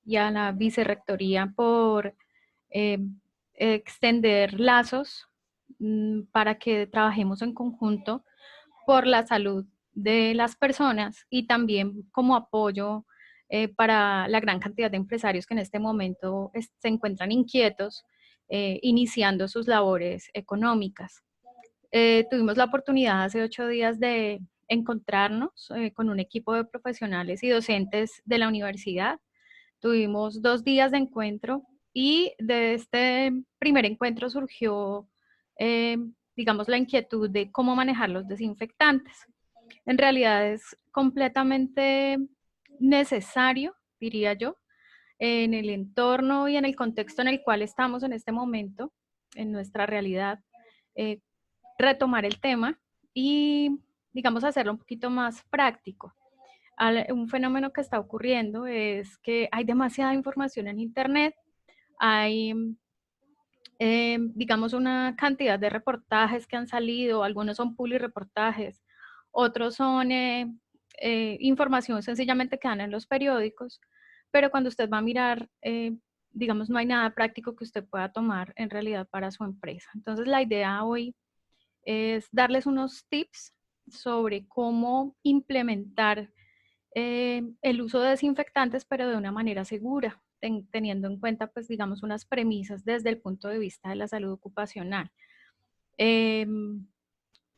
y a la Vicerrectoría por eh, extender lazos para que trabajemos en conjunto por la salud de las personas y también como apoyo para la gran cantidad de empresarios que en este momento se encuentran inquietos iniciando sus labores económicas. Tuvimos la oportunidad hace 8 días de encontrarnos con un equipo de profesionales y docentes de la universidad. Tuvimos 2 días de encuentro y de este primer encuentro surgió, eh, digamos, la inquietud de cómo manejar los desinfectantes. En realidad es completamente necesario, diría yo, en el entorno y en el contexto en el cual estamos en este momento, en nuestra realidad, eh, retomar el tema y, digamos, hacerlo un poquito más práctico. Un fenómeno que está ocurriendo es que hay demasiada información en Internet, hay, digamos, una cantidad de reportajes que han salido, algunos son reportajes, otros son información sencillamente que dan en los periódicos, pero cuando usted va a mirar, digamos, no hay nada práctico que usted pueda tomar en realidad para su empresa. Entonces, la idea hoy es darles unos tips sobre cómo implementar el uso de desinfectantes, pero de una manera segura, teniendo en cuenta, pues, digamos, unas premisas desde el punto de vista de la salud ocupacional. Eh,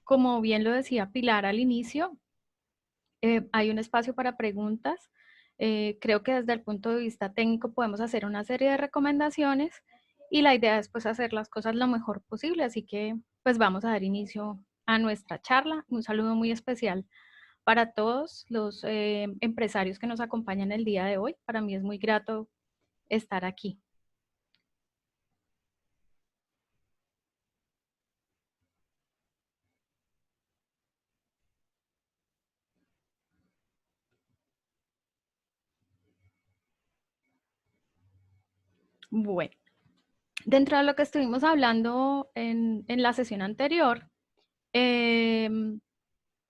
Como bien lo decía Pilar al inicio, hay un espacio para preguntas. Creo que desde el punto de vista técnico podemos hacer una serie de recomendaciones y la idea es pues hacer las cosas lo mejor posible. Así que pues vamos a dar inicio a nuestra charla. Un saludo muy especial para todos los empresarios que nos acompañan el día de hoy. Para mí es muy grato estar aquí. Bueno, dentro de lo que estuvimos hablando en la sesión anterior, eh,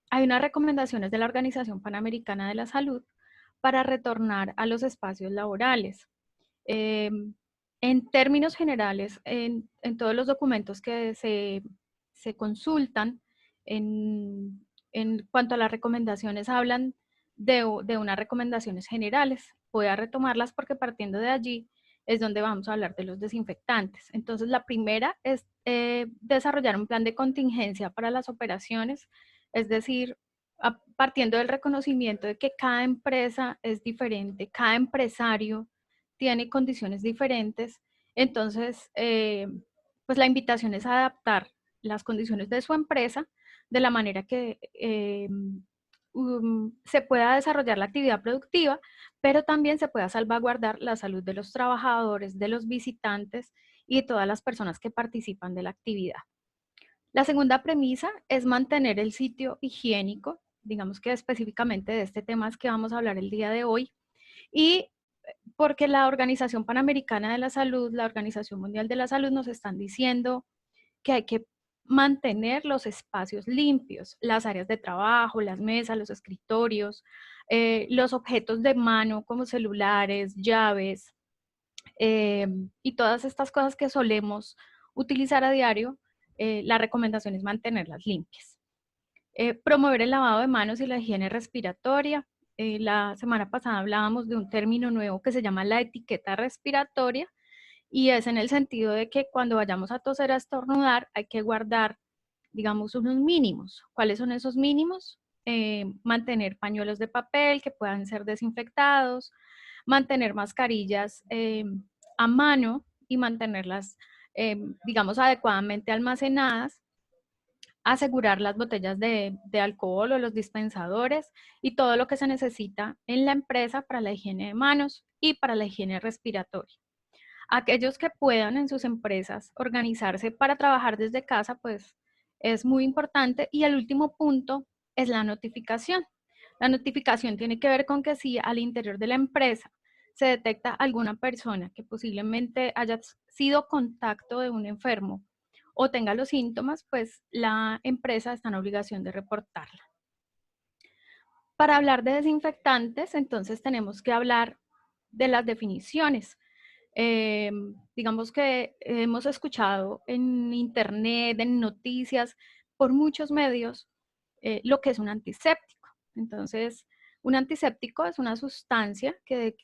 hay unas recomendaciones de la Organización Panamericana de la Salud para retornar a los espacios laborales. Eh, en términos generales, en todos los documentos que se consultan en cuanto a las recomendaciones, hablan de unas recomendaciones generales. Voy a retomarlas porque partiendo de allí es donde vamos a hablar de los desinfectantes. Entonces, la primera es desarrollar un plan de contingencia para las operaciones, es decir, partiendo del reconocimiento de que cada empresa es diferente, cada empresario tiene condiciones diferentes, entonces, pues la invitación es adaptar las condiciones de su empresa de la manera que se pueda desarrollar la actividad productiva, pero también se pueda salvaguardar la salud de los trabajadores, de los visitantes y de todas las personas que participan de la actividad. La segunda premisa es mantener el sitio higiénico, digamos que específicamente de este tema es que vamos a hablar el día de hoy, y porque la Organización Panamericana de la Salud, la Organización Mundial de la Salud nos están diciendo que hay que mantener los espacios limpios, las áreas de trabajo, las mesas, los escritorios, los objetos de mano como celulares, llaves eh, y todas estas cosas que solemos utilizar a diario. La recomendación es mantenerlas limpias. Promover el lavado de manos y la higiene respiratoria. La semana pasada hablábamos de un término nuevo que se llama la etiqueta respiratoria y es en el sentido de que cuando vayamos a toser, a estornudar, hay que guardar, digamos, unos mínimos. ¿Cuáles son esos mínimos? Mantener pañuelos de papel que puedan ser desinfectados, mantener mascarillas a mano y mantenerlas, digamos, adecuadamente almacenadas, asegurar las botellas de alcohol o los dispensadores y todo lo que se necesita en la empresa para la higiene de manos y para la higiene respiratoria. Aquellos que puedan en sus empresas organizarse para trabajar desde casa, pues es muy importante. Y el último punto es la notificación. La notificación tiene que ver con que si al interior de la empresa se detecta alguna persona que posiblemente haya sido contacto de un enfermo o tenga los síntomas, pues la empresa está en obligación de reportarla. Para hablar de desinfectantes, entonces tenemos que hablar de las definiciones. Digamos que hemos escuchado en internet, en noticias, por muchos medios, lo que es un antiséptico. Entonces, un antiséptico es una sustancia que,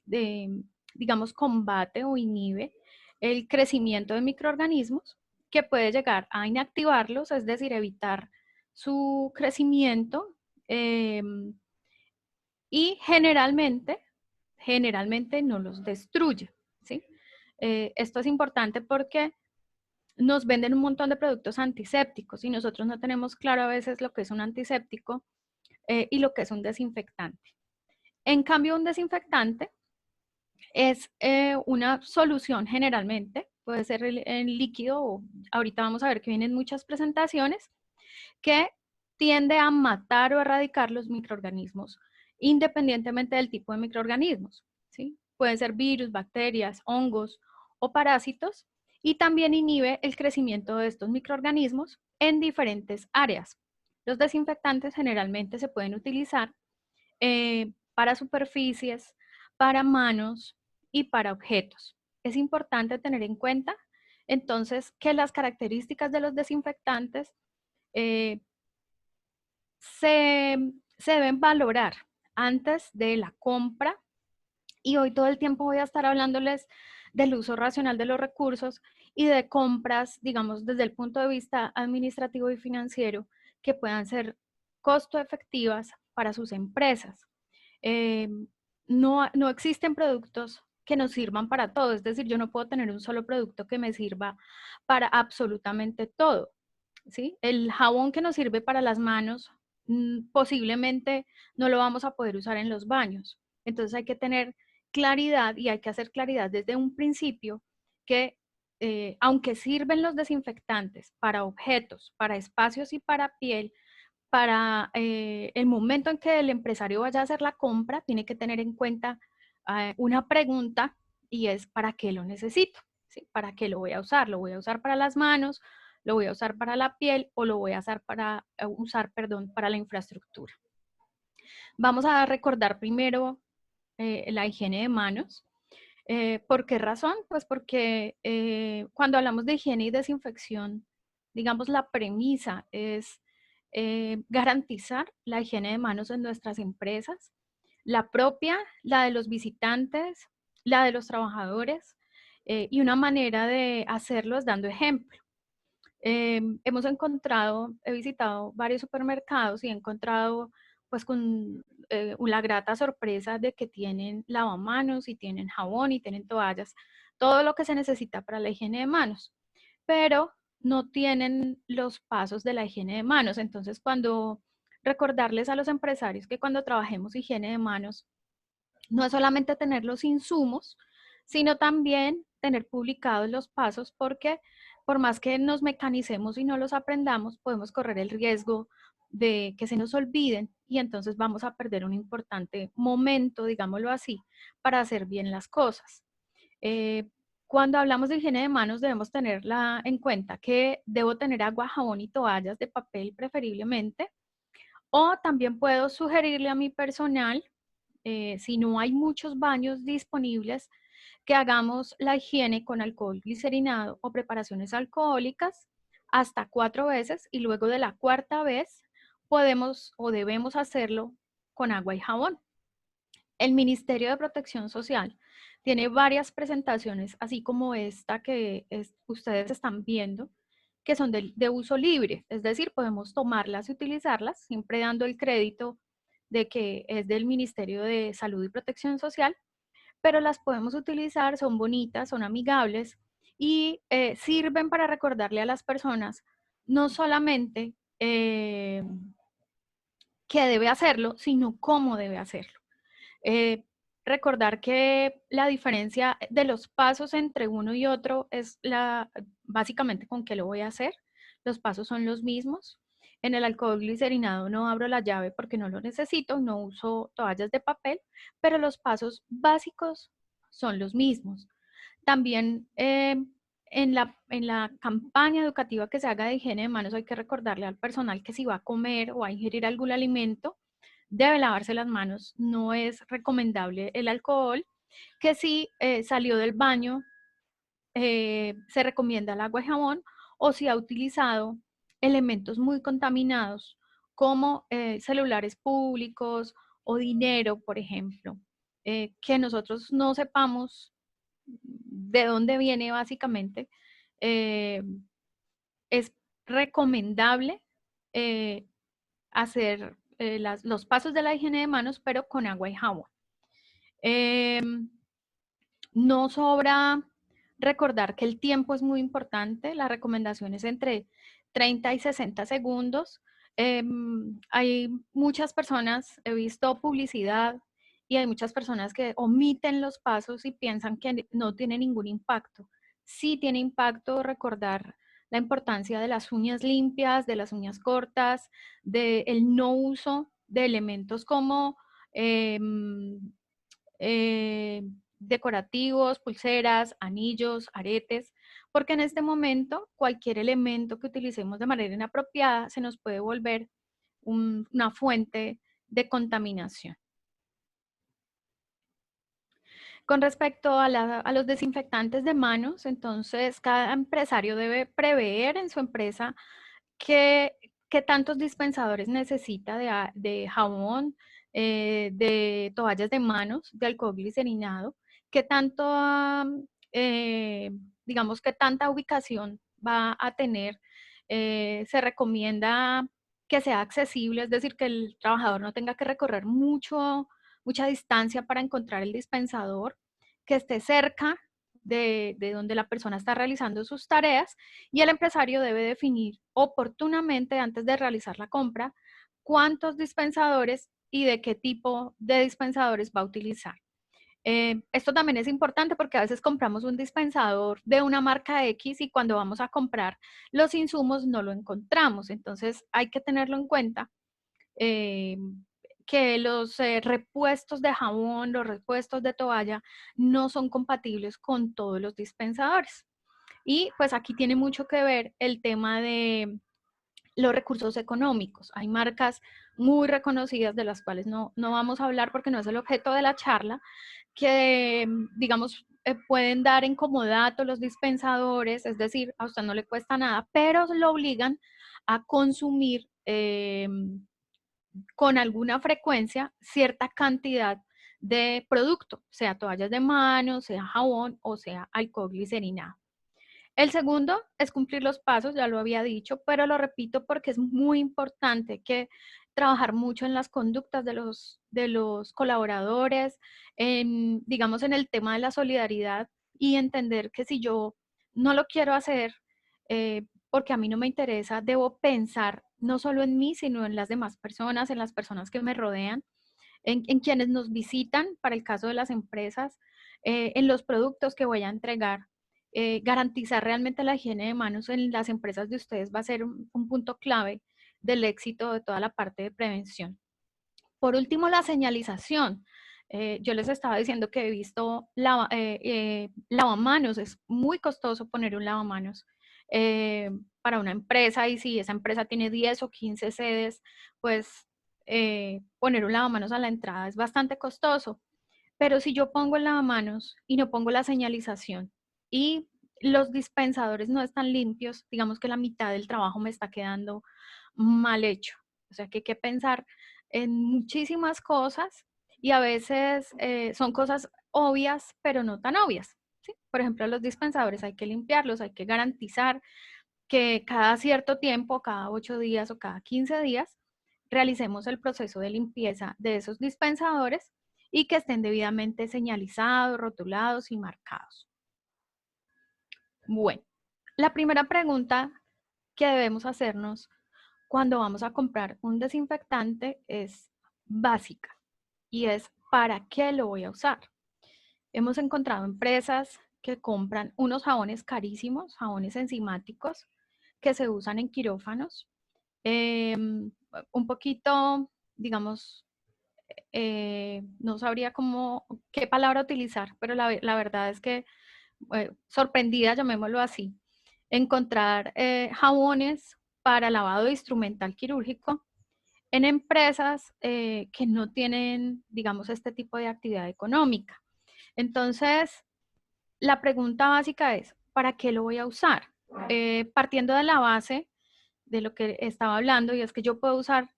digamos, combate o inhibe el crecimiento de microorganismos que puede llegar a inactivarlos, es decir, evitar su crecimiento, eh, y generalmente no los destruye, ¿sí? Esto es importante porque nos venden un montón de productos antisépticos y nosotros no tenemos claro a veces lo que es un antiséptico y lo que es un desinfectante. En cambio, un desinfectante es una solución generalmente, puede ser en líquido, o ahorita vamos a ver que vienen muchas presentaciones, que tiende a matar o erradicar los microorganismos, independientemente del tipo de microorganismos, ¿sí? Pueden ser virus, bacterias, hongos o parásitos, y también inhibe el crecimiento de estos microorganismos en diferentes áreas. Los desinfectantes generalmente se pueden utilizar para superficies, para manos y para objetos. Es importante tener en cuenta entonces que las características de los desinfectantes eh, se deben valorar antes de la compra, y hoy todo el tiempo voy a estar hablándoles del uso racional de los recursos y de compras, digamos, desde el punto de vista administrativo y financiero, que puedan ser costo efectivas para sus empresas. Eh, no existen productos que nos sirvan para todo, es decir, yo no puedo tener un solo producto que me sirva para absolutamente todo, ¿sí? El jabón que nos sirve para las manos posiblemente no lo vamos a poder usar en los baños. Entonces hay que tener claridad, y hay que hacer claridad desde un principio que aunque sirven los desinfectantes para objetos, para espacios y para piel, para el momento en que el empresario vaya a hacer la compra, tiene que tener en cuenta una pregunta, y es ¿para qué lo necesito? ¿Sí? ¿Para qué lo voy a usar? ¿Lo voy a usar para las manos? ¿Lo voy a usar para la piel? ¿O lo voy a usar, perdón, para la infraestructura? Vamos a recordar primero la higiene de manos. ¿Por qué razón? Pues porque cuando hablamos de higiene y desinfección, digamos, la premisa es garantizar la higiene de manos en nuestras empresas, la propia, la de los visitantes, la de los trabajadores, y una manera de hacerlo es dando ejemplo. He visitado varios supermercados y he encontrado pues con la grata sorpresa de que tienen lavamanos y tienen jabón y tienen toallas, todo lo que se necesita para la higiene de manos, pero no tienen los pasos de la higiene de manos. Entonces, cuando recordarles a los empresarios que cuando trabajemos higiene de manos, no es solamente tener los insumos, sino también tener publicados los pasos, porque por más que nos mecanicemos y no los aprendamos, podemos correr el riesgo de que se nos olviden, y entonces vamos a perder un importante momento, digámoslo así, para hacer bien las cosas. Eh, Cuando hablamos de higiene de manos, debemos tenerla en cuenta que debo tener agua, jabón y toallas de papel preferiblemente, o también puedo sugerirle a mi personal, si no hay muchos baños disponibles, que hagamos la higiene con alcohol glicerinado o preparaciones alcohólicas hasta 4 veces, y luego de la cuarta vez podemos o debemos hacerlo con agua y jabón. El Ministerio de Protección Social tiene varias presentaciones, así como esta que ustedes están viendo, que son de uso libre, es decir, podemos tomarlas y utilizarlas, siempre dando el crédito de que es del Ministerio de Salud y Protección Social, pero las podemos utilizar, son bonitas, son amigables, y sirven para recordarle a las personas no solamente que debe hacerlo, sino cómo debe hacerlo. Eh, Recordar que la diferencia de los pasos entre uno y otro es básicamente con qué lo voy a hacer. Los pasos son los mismos. En el alcohol glicerinado no abro la llave porque no lo necesito, no uso toallas de papel, pero los pasos básicos son los mismos. También en la campaña educativa que se haga de higiene de manos, hay que recordarle al personal que si va a comer o a ingerir algún alimento, debe lavarse las manos. No es recomendable el alcohol, que si salió del baño, se recomienda el agua y jabón, o si ha utilizado elementos muy contaminados como celulares públicos o dinero, por ejemplo, que nosotros no sepamos de dónde viene básicamente. eh, es recomendable eh, hacer los pasos de la higiene de manos, pero con agua y jabón. Eh, no sobra recordar que el tiempo es muy importante. La recomendación es entre 30 y 60 segundos. Hay muchas personas, he visto publicidad y hay muchas personas que omiten los pasos y piensan que no tiene ningún impacto. Sí tiene impacto recordar la importancia de las uñas limpias, de las uñas cortas, del no uso de elementos como eh, eh, decorativos, pulseras, anillos, aretes, porque en este momento cualquier elemento que utilicemos de manera inapropiada se nos puede volver una fuente de contaminación. Con respecto a los desinfectantes de manos, entonces cada empresario debe prever en su empresa qué, qué tantos dispensadores necesita de jabón, de toallas de manos, de alcohol glicerinado, qué tanto, digamos, qué tanta ubicación va a tener. Se recomienda que sea accesible, es decir, que el trabajador no tenga que recorrer mucha distancia para encontrar el dispensador, que esté cerca de donde la persona está realizando sus tareas, y el empresario debe definir oportunamente antes de realizar la compra cuántos dispensadores y de qué tipo de dispensadores va a utilizar. Esto también es importante porque a veces compramos un dispensador de una marca X y cuando vamos a comprar los insumos no lo encontramos. Entonces hay que tenerlo en cuenta, eh, que los repuestos de jabón, los repuestos de toalla no son compatibles con todos los dispensadores. Y pues aquí tiene mucho que ver el tema de los recursos económicos. Hay marcas muy reconocidas de las cuales no vamos a hablar porque no es el objeto de la charla, que digamos pueden dar en comodato los dispensadores, es decir, a usted no le cuesta nada, pero lo obligan a consumir con alguna frecuencia cierta cantidad de producto, sea toallas de mano, sea jabón o sea alcohol glicerinado. El segundo es cumplir los pasos, ya lo había dicho, pero lo repito porque es muy importante que trabajar mucho en las conductas de los colaboradores, digamos en el tema de la solidaridad, y entender que si yo no lo quiero hacer porque a mí no me interesa, debo pensar no solo en mí, sino en las demás personas, en las personas que me rodean, en quienes nos visitan, para el caso de las empresas, en los productos que voy a entregar. Garantizar realmente la higiene de manos en las empresas de ustedes va a ser un punto clave del éxito de toda la parte de prevención. Por último, la señalización. Yo les estaba diciendo que he visto lavamanos. Es muy costoso poner un lavamanos para una empresa, y si esa empresa tiene 10 o 15 sedes, pues poner un lavamanos a la entrada es bastante costoso. Pero si yo pongo el lavamanos y no pongo la señalización y los dispensadores no están limpios, digamos que la mitad del trabajo me está quedando mal hecho. O sea que hay que pensar en muchísimas cosas, y a veces son cosas obvias, pero no tan obvias. ¿Sí? Por ejemplo, los dispensadores hay que limpiarlos, hay que garantizar que cada cierto tiempo, cada 8 días o cada 15 días, realicemos el proceso de limpieza de esos dispensadores y que estén debidamente señalizados, rotulados y marcados. Bueno, la primera pregunta que debemos hacernos cuando vamos a comprar un desinfectante es básica, y es ¿para qué lo voy a usar? Hemos encontrado empresas que compran unos jabones carísimos, jabones enzimáticos, que se usan en quirófanos, un poquito, digamos, no sabría qué palabra utilizar, pero la verdad es que sorprendida, llamémoslo así, encontrar jabones para lavado instrumental quirúrgico en empresas que no tienen, digamos, este tipo de actividad económica. Entonces, la pregunta básica es, ¿para qué lo voy a usar? Partiendo de la base de lo que estaba hablando, y es que yo puedo usar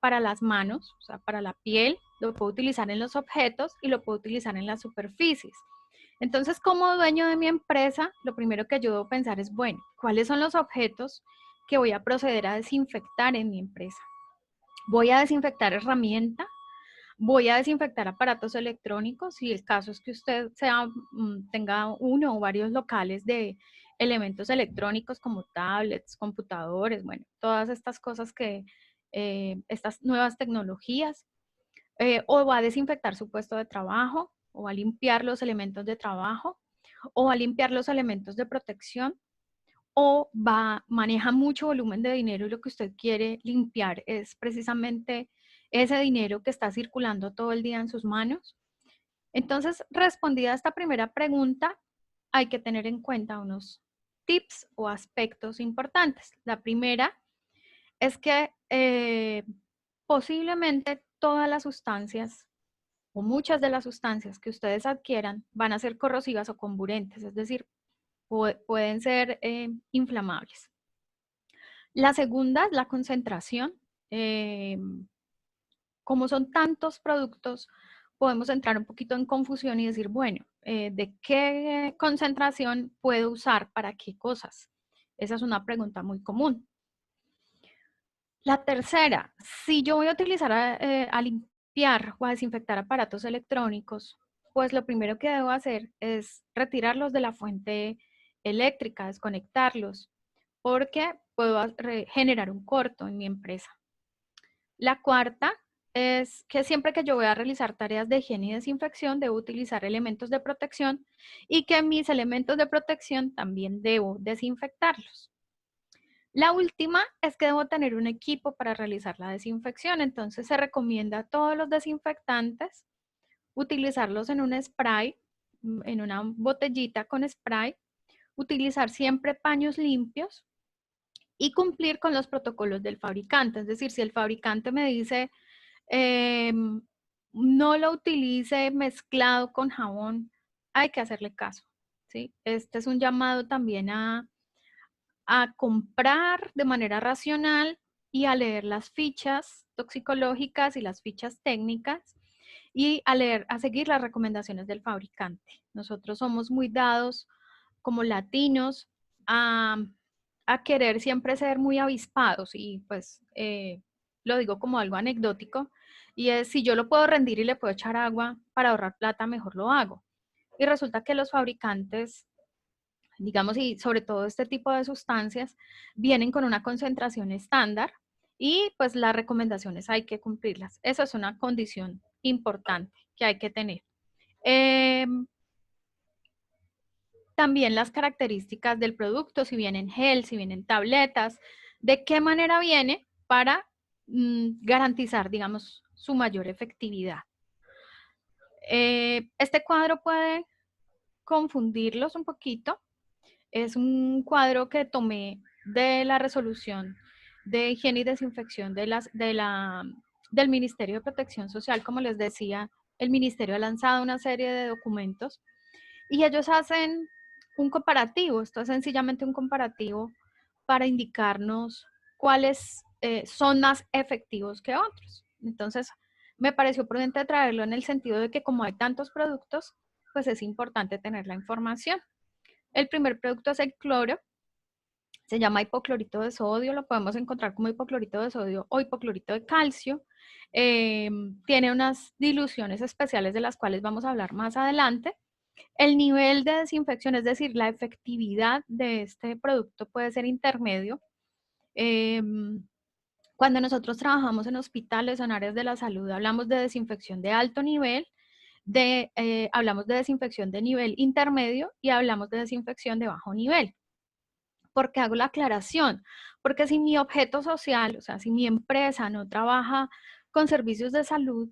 para las manos, o sea, para la piel, lo puedo utilizar en los objetos y lo puedo utilizar en las superficies. Entonces, como dueño de mi empresa, lo primero que yo debo pensar es, bueno, ¿cuáles son los objetos que voy a proceder a desinfectar en mi empresa? ¿Voy a desinfectar herramienta? ¿Voy a desinfectar aparatos electrónicos? Si el caso es que usted tenga uno o varios locales de elementos electrónicos como tablets, computadores, bueno, todas estas cosas que, estas nuevas tecnologías, o va a desinfectar su puesto de trabajo, o va a limpiar los elementos de trabajo, o va a limpiar los elementos de protección, o maneja mucho volumen de dinero y lo que usted quiere limpiar es precisamente ese dinero que está circulando todo el día en sus manos. Entonces, respondida a esta primera pregunta, hay que tener en cuenta unos tips o aspectos importantes. La primera es que posiblemente todas las sustancias o muchas de las sustancias que ustedes adquieran van a ser corrosivas o comburentes, es decir, pueden ser inflamables. La segunda es la concentración. Como son tantos productos, podemos entrar un poquito en confusión y decir, bueno, ¿de qué concentración puedo usar para qué cosas? Esa es una pregunta muy común. La tercera, si yo voy a utilizar a limpiar o a desinfectar aparatos electrónicos, pues lo primero que debo hacer es retirarlos de la fuente eléctrica, desconectarlos, porque puedo generar un corto en mi empresa. La cuarta es que siempre que yo voy a realizar tareas de higiene y desinfección, debo utilizar elementos de protección y que mis elementos de protección también debo desinfectarlos. La última es que debo tener un equipo para realizar la desinfección, entonces se recomienda a todos los desinfectantes utilizarlos en un spray, en una botellita con spray, utilizar siempre paños limpios y cumplir con los protocolos del fabricante. Es decir, si el fabricante me dice no lo utilice mezclado con jabón, hay que hacerle caso, ¿sí? Este es un llamado también a comprar de manera racional y a leer las fichas toxicológicas y las fichas técnicas y a seguir las recomendaciones del fabricante. Nosotros somos muy dados como latinos a querer siempre ser muy avispados y pues lo digo como algo anecdótico y es si yo lo puedo rendir y le puedo echar agua para ahorrar plata, mejor lo hago. Y resulta que los fabricantes, digamos, y sobre todo este tipo de sustancias, vienen con una concentración estándar y pues las recomendaciones hay que cumplirlas. Esa es una condición importante que hay que tener. También las características del producto, si viene en gel, si viene en tabletas, de qué manera viene para garantizar, digamos, su mayor efectividad. Este cuadro puede confundirlos un poquito. Es un cuadro que tomé de la resolución de higiene y desinfección del Ministerio de Protección Social. Como les decía, el ministerio ha lanzado una serie de documentos y ellos hacen un comparativo. Esto es sencillamente un comparativo para indicarnos cuáles son más efectivos que otros. Entonces, me pareció prudente traerlo en el sentido de que como hay tantos productos, pues es importante tener la información. El primer producto es el cloro, se llama hipoclorito de sodio, lo podemos encontrar como hipoclorito de sodio o hipoclorito de calcio. Tiene unas diluciones especiales de las cuales vamos a hablar más adelante. El nivel de desinfección, es decir, la efectividad de este producto puede ser intermedio. Cuando nosotros trabajamos en hospitales o en áreas de la salud, hablamos de desinfección de alto nivel, hablamos de desinfección de nivel intermedio y hablamos de desinfección de bajo nivel. ¿Por qué hago la aclaración? Porque si mi objeto social, o sea, si mi empresa no trabaja con servicios de salud,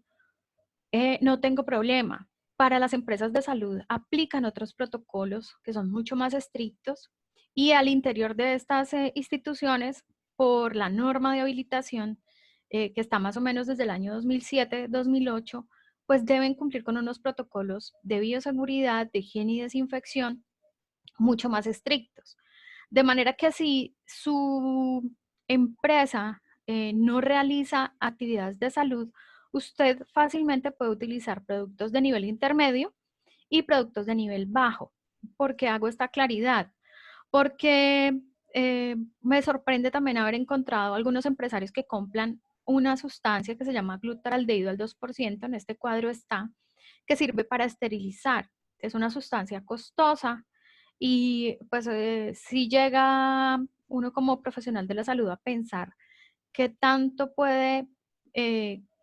no tengo problema. Para las empresas de salud aplican otros protocolos que son mucho más estrictos y al interior de estas instituciones, por la norma de habilitación, que está más o menos desde el año 2007-2008, pues deben cumplir con unos protocolos de bioseguridad, de higiene y desinfección mucho más estrictos. De manera que si su empresa no realiza actividades de salud, usted fácilmente puede utilizar productos de nivel intermedio y productos de nivel bajo. ¿Por qué hago esta claridad? Porque me sorprende también haber encontrado algunos empresarios que compran una sustancia que se llama glutaraldehído al 2%, en este cuadro está, que sirve para esterilizar. Es una sustancia costosa y pues si llega uno como profesional de la salud a pensar qué tanto puede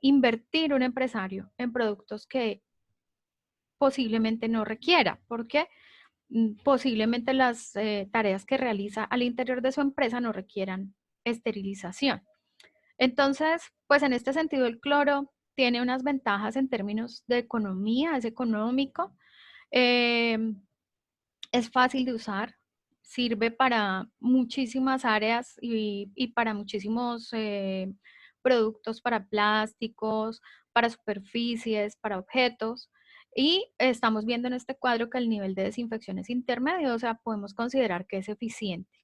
invertir un empresario en productos que posiblemente no requiera, porque posiblemente las tareas que realiza al interior de su empresa no requieran esterilización. Entonces, pues en este sentido el cloro tiene unas ventajas en términos de economía, es económico, eh, es fácil de usar, sirve para muchísimas áreas y para muchísimos productos, para plásticos, para superficies, para objetos. Y estamos viendo en este cuadro que el nivel de desinfección es intermedio, o sea, podemos considerar que es eficiente.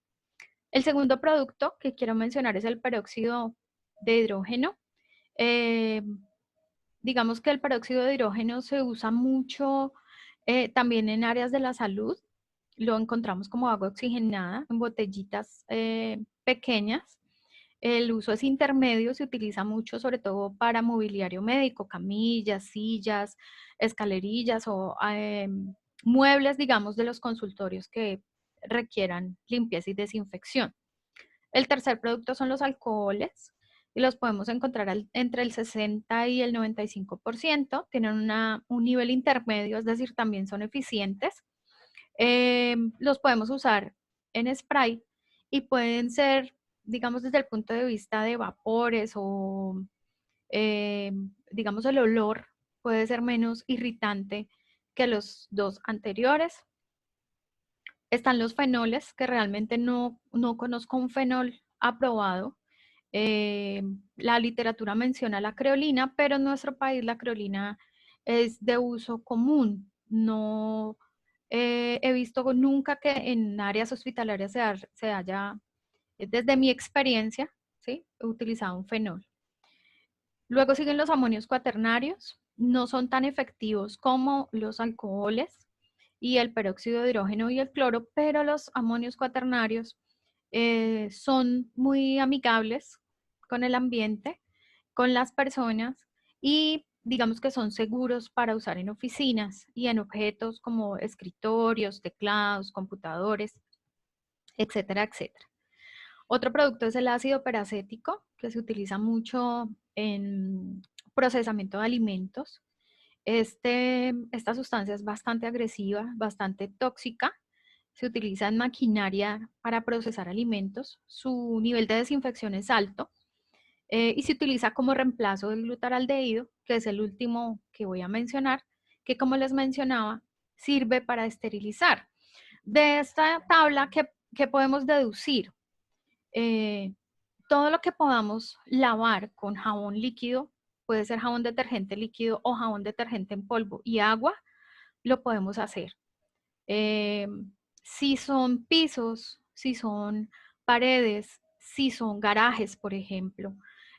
El segundo producto que quiero mencionar es el peróxido de hidrógeno. Eh, digamos que el peróxido de hidrógeno se usa mucho también en áreas de la salud. Lo encontramos como agua oxigenada en botellitas pequeñas. El uso es intermedio, se utiliza mucho sobre todo para mobiliario médico, camillas, sillas, escalerillas o muebles, digamos, de los consultorios que requieran limpieza y desinfección. El tercer producto son los alcoholes y los podemos encontrar entre el 60 y el 95%. Tienen un nivel intermedio, es decir, también son eficientes. Los podemos usar en spray y pueden ser, digamos, desde el punto de vista de vapores o, eh, digamos, el olor puede ser menos irritante que los dos anteriores. Están los fenoles, que realmente no conozco un fenol aprobado. Eh, la literatura menciona la creolina, pero en nuestro país la creolina es de uso común. No he visto nunca que en áreas hospitalarias se haya, desde mi experiencia, ¿sí?, utilizado un fenol. Luego siguen los amonios cuaternarios. No son tan efectivos como los alcoholes y el peróxido de hidrógeno y el cloro, pero los amonios cuaternarios son muy amigables con el ambiente, con las personas y digamos que son seguros para usar en oficinas y en objetos como escritorios, teclados, computadores, etcétera, etcétera. Otro producto es el ácido peracético, que se utiliza mucho en procesamiento de alimentos. Esta sustancia es bastante agresiva, bastante tóxica. Se utiliza en maquinaria para procesar alimentos. Su nivel de desinfección es alto y se utiliza como reemplazo del glutaraldehído, que es el último que voy a mencionar, que como les mencionaba, sirve para esterilizar. De esta tabla, ¿qué podemos deducir? Eh, todo lo que podamos lavar con jabón líquido, puede ser jabón detergente líquido o jabón detergente en polvo y agua, lo podemos hacer. Eh, si son pisos, si son paredes, si son garajes, por ejemplo,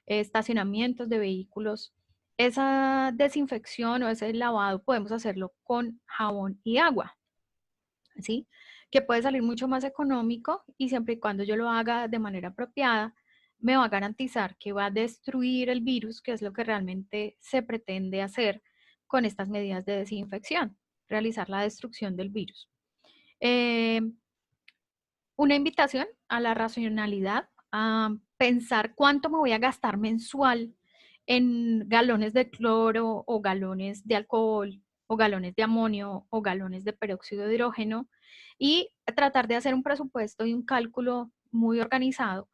estacionamientos de vehículos, esa desinfección o ese lavado podemos hacerlo con jabón y agua, ¿sí? Que puede salir mucho más económico y siempre y cuando yo lo haga de manera apropiada, me va a garantizar que va a destruir el virus, que es lo que realmente se pretende hacer con estas medidas de desinfección, realizar la destrucción del virus. Eh, una invitación a la racionalidad, a pensar cuánto me voy a gastar mensual en galones de cloro o galones de alcohol o galones de amonio o galones de peróxido de hidrógeno y tratar de hacer un presupuesto y un cálculo muy organizado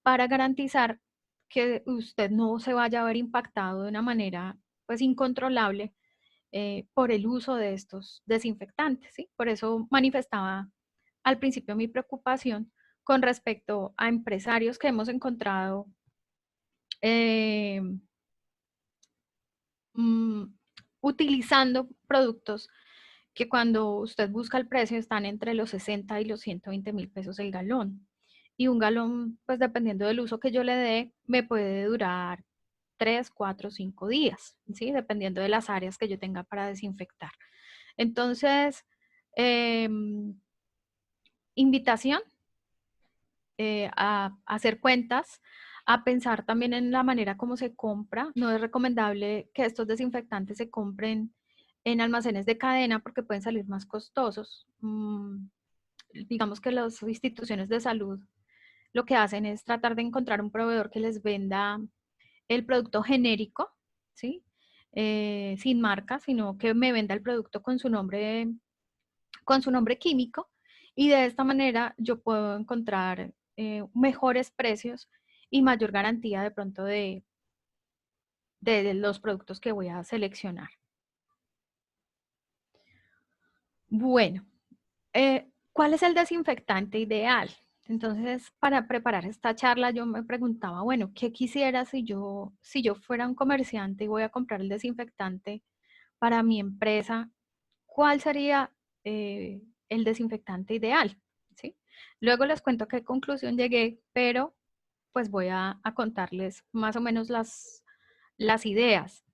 para garantizar que usted no se vaya a ver impactado de una manera pues incontrolable por el uso de estos desinfectantes, ¿sí? Por eso manifestaba al principio mi preocupación con respecto a empresarios que hemos encontrado eh, utilizando productos que cuando usted busca el precio están entre los 60 y los 120.000 pesos el galón. Y un galón, pues dependiendo del uso que yo le dé, me puede durar 3, 4, 5 días, ¿sí? Dependiendo de las áreas que yo tenga para desinfectar. Entonces, invitación a hacer cuentas, a pensar también en la manera como se compra. No es recomendable que estos desinfectantes se compren en almacenes de cadena porque pueden salir más costosos. Digamos que las instituciones de salud lo que hacen es tratar de encontrar un proveedor que les venda el producto genérico, ¿sí? Sin marca, sino que me venda el producto con su nombre químico, y de esta manera yo puedo encontrar mejores precios y mayor garantía de pronto de los productos que voy a seleccionar. Bueno, ¿cuál es el desinfectante ideal? Entonces, para preparar esta charla, yo me preguntaba, bueno, ¿qué quisiera si yo fuera un comerciante y voy a comprar el desinfectante para mi empresa? ¿Cuál sería el desinfectante ideal? ¿Sí? Luego les cuento a qué conclusión llegué, pero pues voy a contarles más o menos las ideas.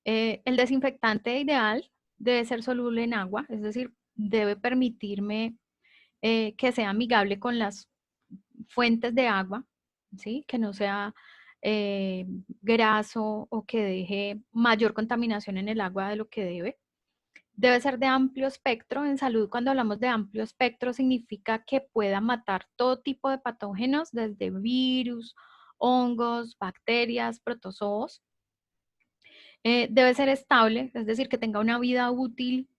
El desinfectante ideal debe ser soluble en agua, es decir, debe permitirme que sea amigable con las fuentes de agua, ¿sí? Que no sea graso o que deje mayor contaminación en el agua de lo que debe. Debe ser de amplio espectro. En salud, cuando hablamos de amplio espectro, significa que pueda matar todo tipo de patógenos, desde virus, hongos, bacterias, protozoos. Debe ser estable, es decir, que tenga una vida útil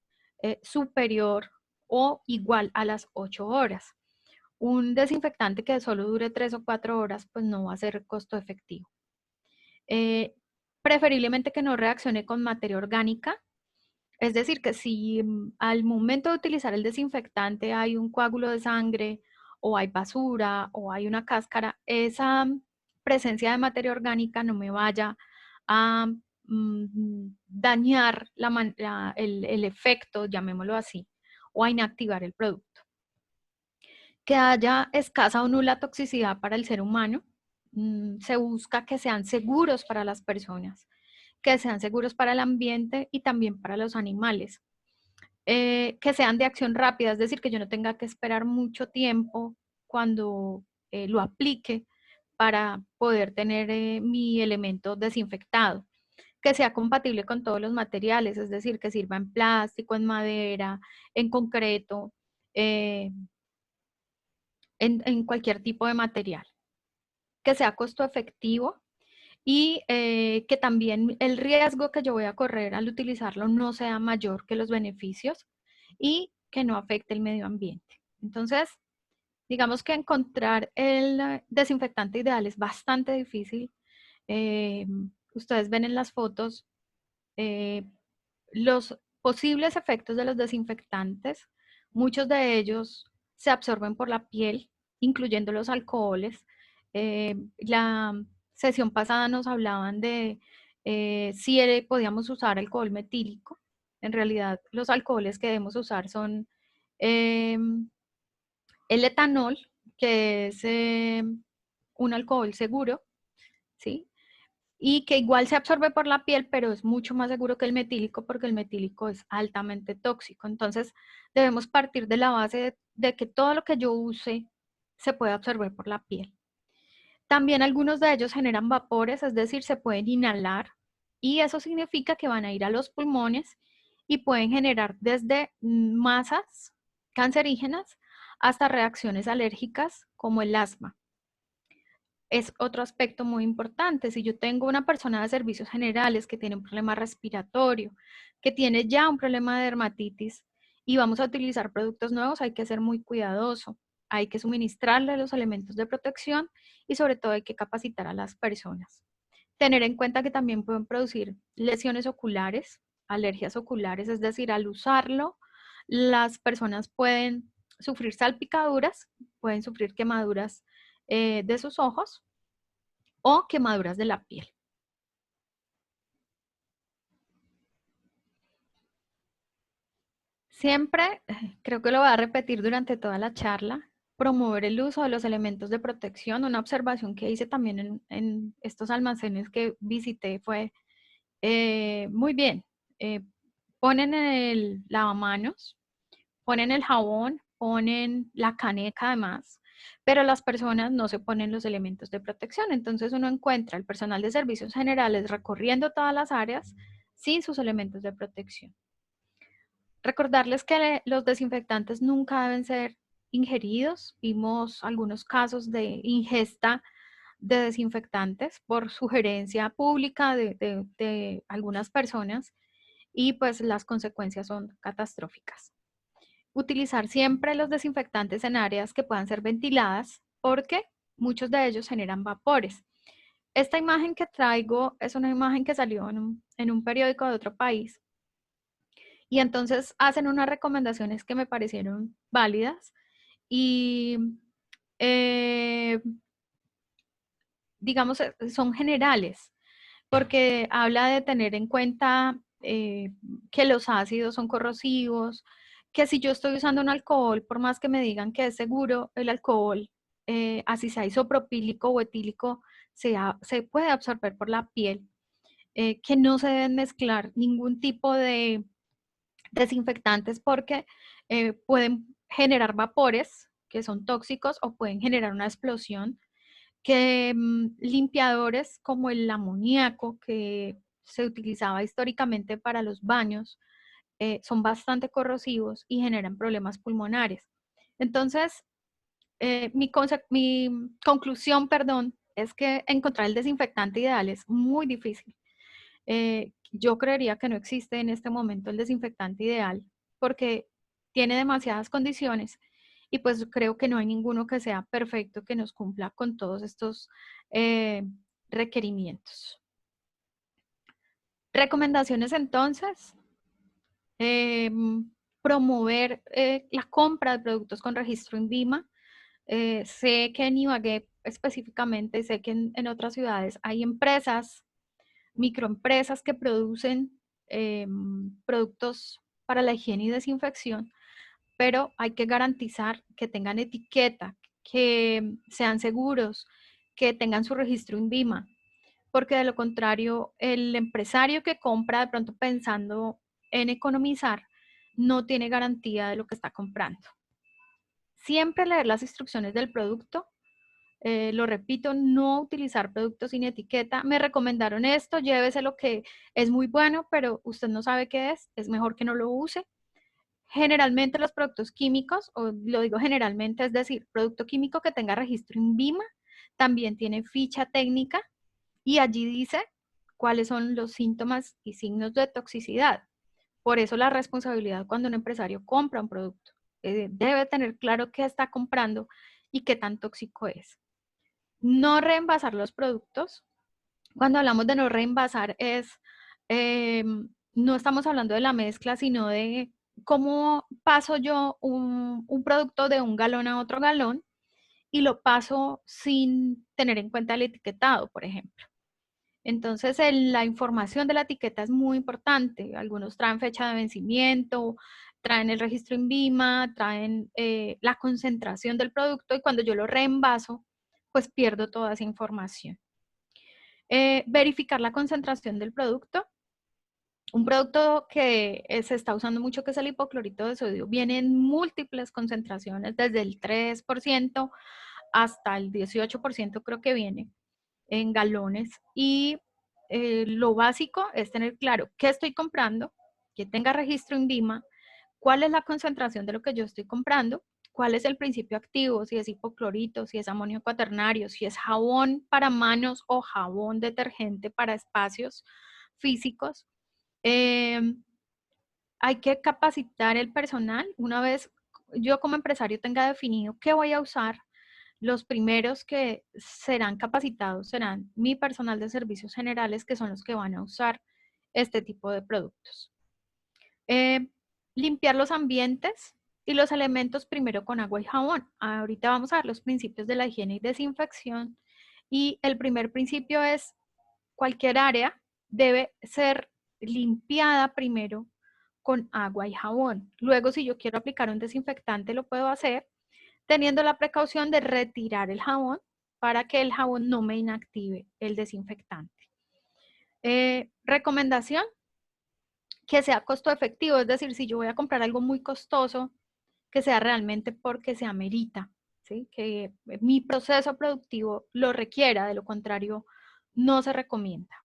superior o igual a las 8 horas. Un desinfectante que solo dure 3 o 4 horas, pues no va a ser costo efectivo. Preferiblemente que no reaccione con materia orgánica, es decir, que si al momento de utilizar el desinfectante hay un coágulo de sangre o hay basura o hay una cáscara, esa presencia de materia orgánica no me vaya a dañar el efecto, llamémoslo así, o a inactivar el producto. Que haya escasa o nula toxicidad para el ser humano. Se busca que sean seguros para las personas, que sean seguros para el ambiente y también para los animales. Que sean de acción rápida, es decir, que yo no tenga que esperar mucho tiempo cuando lo aplique para poder tener mi elemento desinfectado. Que sea compatible con todos los materiales, es decir, que sirva en plástico, en madera, en concreto, eh, en cualquier tipo de material. Que sea costo efectivo y que también el riesgo que yo voy a correr al utilizarlo no sea mayor que los beneficios y que no afecte el medio ambiente. Entonces, digamos que encontrar el desinfectante ideal es bastante difícil. Ustedes ven en las fotos eh, los posibles efectos de los desinfectantes. Muchos de ellos se absorben por la piel, incluyendo los alcoholes. La sesión pasada nos hablaban de si podíamos usar alcohol metílico. En realidad, los alcoholes que debemos usar son el etanol, que es un alcohol seguro, ¿sí? Y que igual se absorbe por la piel, pero es mucho más seguro que el metílico porque el metílico es altamente tóxico. Entonces, debemos partir de la base de que todo lo que yo use se puede absorber por la piel. También algunos de ellos generan vapores, es decir, se pueden inhalar y eso significa que van a ir a los pulmones y pueden generar desde masas cancerígenas hasta reacciones alérgicas como el asma. Es otro aspecto muy importante. Si yo tengo una persona de servicios generales que tiene un problema respiratorio, que tiene ya un problema de dermatitis y vamos a utilizar productos nuevos, hay que ser muy cuidadoso. Hay que suministrarle los elementos de protección y sobre todo hay que capacitar a las personas. Tener en cuenta que también pueden producir lesiones oculares, alergias oculares, es decir, al usarlo, las personas pueden sufrir salpicaduras, pueden sufrir quemaduras de sus ojos o quemaduras de la piel. Siempre, creo que lo voy a repetir durante toda la charla, promover el uso de los elementos de protección. Una observación que hice también en estos almacenes que visité fue muy bien. eh, Ponen el lavamanos, ponen el jabón, ponen la caneca además, pero las personas no se ponen los elementos de protección. Entonces uno encuentra el personal de servicios generales recorriendo todas las áreas sin sus elementos de protección. Recordarles que los desinfectantes nunca deben ser ingeridos. Vimos algunos casos de ingesta de desinfectantes por sugerencia pública de algunas personas y pues las consecuencias son catastróficas. Utilizar siempre los desinfectantes en áreas que puedan ser ventiladas porque muchos de ellos generan vapores. Esta imagen que traigo es una imagen que salió en un periódico de otro país y entonces hacen unas recomendaciones que me parecieron válidas y eh, digamos son generales porque habla de tener en cuenta que los ácidos son corrosivos, que si yo estoy usando un alcohol, por más que me digan que es seguro, el alcohol, así sea isopropílico o etílico, se puede absorber por la piel, que no se deben mezclar ningún tipo de desinfectantes porque pueden generar vapores que son tóxicos o pueden generar una explosión, que limpiadores como el amoníaco que se utilizaba históricamente para los baños son bastante corrosivos y generan problemas pulmonares. Entonces, mi conclusión, perdón, es que encontrar el desinfectante ideal es muy difícil. Yo creería que no existe en este momento el desinfectante ideal porque tiene demasiadas condiciones y pues creo que no hay ninguno que sea perfecto que nos cumpla con todos estos eh, requerimientos. Recomendaciones entonces, eh, promover la compra de productos con registro INVIMA. Sé que en Ibagué específicamente, sé que en otras ciudades hay empresas, microempresas que producen productos para la higiene y desinfección, pero hay que garantizar que tengan etiqueta, que sean seguros, que tengan su registro INVIMA, porque de lo contrario, el empresario que compra de pronto pensando en economizar, no tiene garantía de lo que está comprando. Siempre leer las instrucciones del producto. Lo repito, no utilizar productos sin etiqueta. Me recomendaron esto, llévese lo que es muy bueno, pero usted no sabe qué es mejor que no lo use. Generalmente los productos químicos, o lo digo generalmente, es decir, producto químico que tenga registro INVIMA, también tiene ficha técnica y allí dice cuáles son los síntomas y signos de toxicidad. Por eso la responsabilidad cuando un empresario compra un producto. Debe tener claro qué está comprando y qué tan tóxico es. No reenvasar los productos. Cuando hablamos de no reenvasar eh, no estamos hablando de la mezcla, sino de cómo paso yo un producto de un galón a otro galón y lo paso sin tener en cuenta el etiquetado, por ejemplo. Entonces, la información de la etiqueta es muy importante. Algunos traen fecha de vencimiento, traen el registro INVIMA, traen la concentración del producto y cuando yo lo reenvaso, pues pierdo toda esa información. Verificar la concentración del producto. Un producto que se está usando mucho, que es el hipoclorito de sodio, viene en múltiples concentraciones, desde el 3% hasta el 18% creo que viene en galones. Y lo básico es tener claro qué estoy comprando, que tenga registro INVIMA, cuál es la concentración de lo que yo estoy comprando, cuál es el principio activo, si es hipoclorito, si es amonio cuaternario, si es jabón para manos o jabón detergente para espacios físicos. Eh, Hay que capacitar el personal. Una vez yo como empresario tenga definido qué voy a usar, los primeros que serán capacitados serán mi personal de servicios generales, que son los que van a usar este tipo de productos. Eh, Limpiar los ambientes y los elementos primero con agua y jabón. Ahorita vamos a ver los principios de la higiene y desinfección. Y el primer principio es cualquier área debe ser limpiada primero con agua y jabón. Luego, si yo quiero aplicar un desinfectante, lo puedo hacer teniendo la precaución de retirar el jabón para que el jabón no me inactive el desinfectante. Recomendación, que sea costo efectivo, es decir, si yo voy a comprar algo muy costoso, que sea realmente porque se amerita, ¿sí? Que mi proceso productivo lo requiera, de lo contrario, no se recomienda.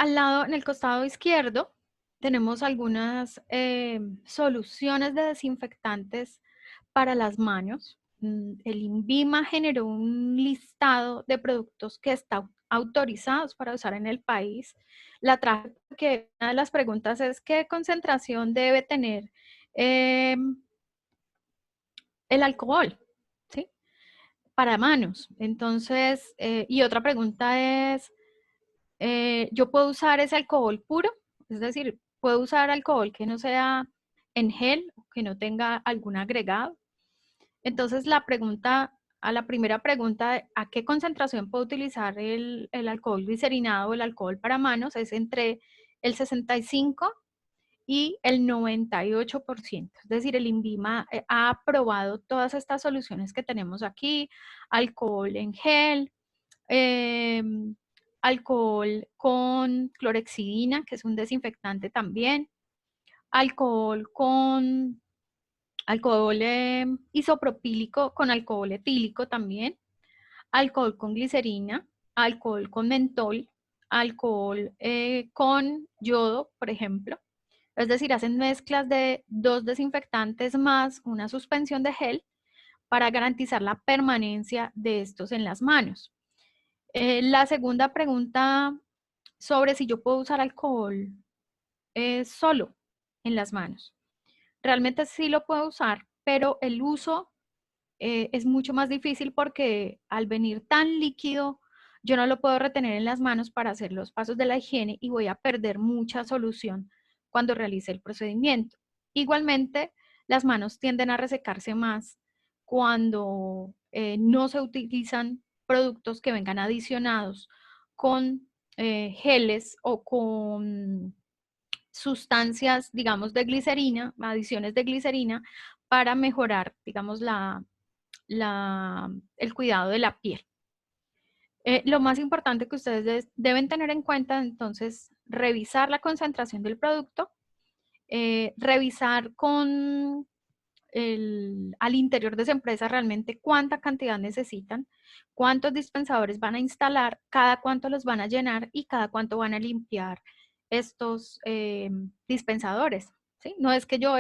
Al lado, en el costado izquierdo, tenemos algunas soluciones de desinfectantes para las manos. El INVIMA generó un listado de productos que están autorizados para usar en el país. La traje porque una de las preguntas es qué concentración debe tener eh, el alcohol, ¿sí? Para manos. Entonces, y otra pregunta es, ¿yo puedo usar ese alcohol puro? Es decir, ¿puedo usar alcohol que no sea en gel, que no tenga algún agregado? Entonces, a la primera pregunta, ¿a qué concentración puedo utilizar el alcohol glicerinado o el alcohol para manos? Es entre el 65 y el 98%. Es decir, el INVIMA ha aprobado todas estas soluciones que tenemos aquí, alcohol en gel, eh, alcohol con clorexidina, que es un desinfectante también, alcohol con alcohol isopropílico con alcohol etílico también, alcohol con glicerina, alcohol con mentol, alcohol con yodo, por ejemplo. Es decir, hacen mezclas de dos desinfectantes más una suspensión de gel para garantizar la permanencia de estos en las manos. La segunda pregunta sobre si yo puedo usar alcohol solo en las manos. Realmente sí lo puedo usar, pero el uso es mucho más difícil porque al venir tan líquido, yo no lo puedo retener en las manos para hacer los pasos de la higiene y voy a perder mucha solución cuando realice el procedimiento. Igualmente, las manos tienden a resecarse más cuando no se utilizan productos que vengan adicionados con geles o con sustancias, digamos, de glicerina, adiciones de glicerina, para mejorar, digamos, el cuidado de la piel. Lo más importante que ustedes deben tener en cuenta, entonces, revisar la concentración del producto, revisar al interior de su empresa realmente cuánta cantidad necesitan, cuántos dispensadores van a instalar, cada cuánto los van a llenar y cada cuánto van a limpiar estos dispensadores. ¿Sí? No es que yo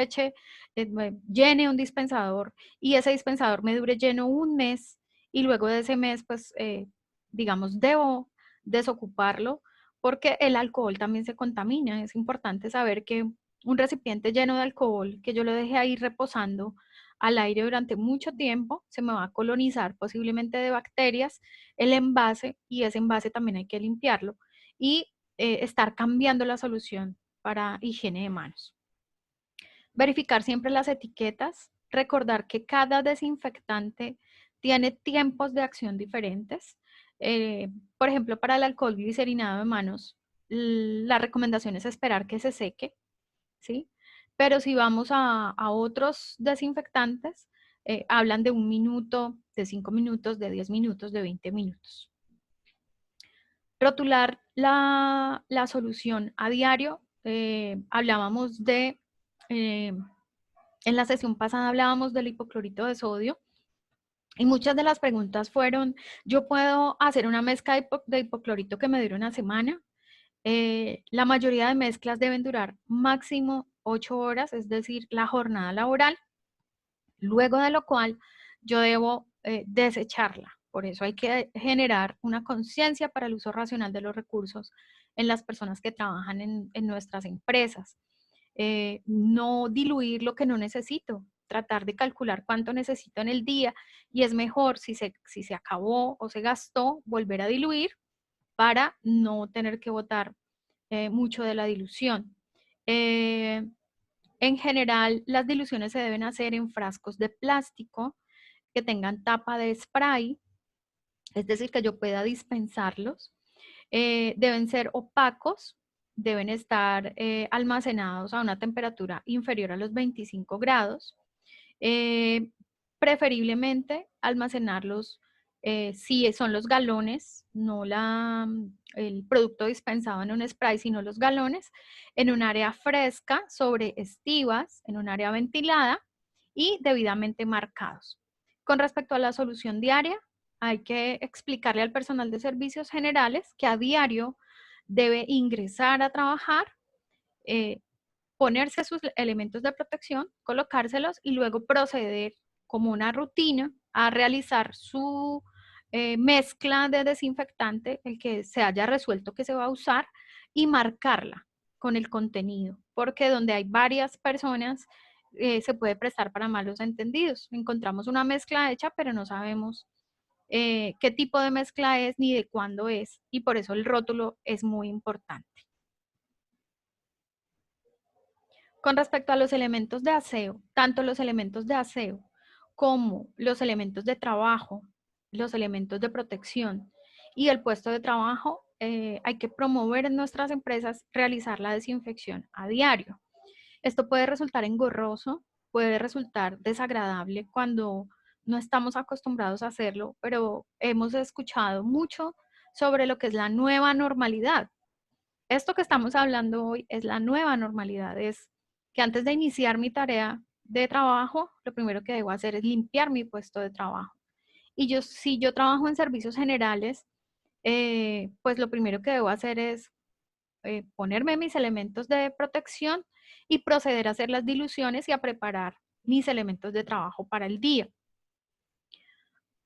llene un dispensador y ese dispensador me dure lleno un mes y luego de ese mes, pues, digamos, debo desocuparlo porque el alcohol también se contamina. Es importante saber que un recipiente lleno de alcohol que yo lo deje ahí reposando al aire durante mucho tiempo, se me va a colonizar posiblemente de bacterias el envase y ese envase también hay que limpiarlo y estar cambiando la solución para higiene de manos. Verificar siempre las etiquetas, recordar que cada desinfectante tiene tiempos de acción diferentes. Por ejemplo, para el alcohol glicerinado de manos, la recomendación es esperar que se seque, ¿sí? Pero si vamos a otros desinfectantes, hablan de 1 minuto, de 5 minutos, de 10 minutos, de 20 minutos. Rotular la solución a diario. Hablábamos en la sesión pasada hablábamos del hipoclorito de sodio y muchas de las preguntas fueron, ¿yo puedo hacer una mezcla de hipoclorito que me dure una semana? La mayoría de mezclas deben durar máximo 8 horas, es decir, la jornada laboral, luego de lo cual yo debo desecharla. Por eso hay que generar una conciencia para el uso racional de los recursos en las personas que trabajan en nuestras empresas. No diluir lo que no necesito, tratar de calcular cuánto necesito en el día y es mejor si se acabó o se gastó, volver a diluir para no tener que botar mucho de la dilución. En general, las diluciones se deben hacer en frascos de plástico que tengan tapa de spray es decir, que yo pueda dispensarlos. Deben ser opacos, deben estar almacenados a una temperatura inferior a los 25 grados. Eh, Preferiblemente almacenarlos, si son los galones, no el producto dispensado en un spray, sino los galones, en un área fresca, sobre estivas, en un área ventilada y debidamente marcados. Con respecto a la solución diaria, hay que explicarle al personal de servicios generales que a diario debe ingresar a trabajar, eh, ponerse sus elementos de protección, colocárselos y luego proceder como una rutina a realizar su mezcla de desinfectante, el que se haya resuelto que se va a usar, y marcarla con el contenido, porque donde hay varias personas se puede prestar para malos entendidos. Encontramos una mezcla hecha, pero no sabemos qué tipo de mezcla es ni de cuándo es, y por eso el rótulo es muy importante. Con respecto a los elementos de aseo, tanto los elementos de aseo como los elementos de trabajo, los elementos de protección y el puesto de trabajo, hay que promover en nuestras empresas realizar la desinfección a diario. Esto puede resultar engorroso, puede resultar desagradable cuando no estamos acostumbrados a hacerlo, pero hemos escuchado mucho sobre lo que es la nueva normalidad. Esto que estamos hablando hoy es la nueva normalidad, es que antes de iniciar mi tarea de trabajo, lo primero que debo hacer es limpiar mi puesto de trabajo. Y si yo trabajo en servicios generales, pues lo primero que debo hacer es ponerme mis elementos de protección y proceder a hacer las diluciones y a preparar mis elementos de trabajo para el día.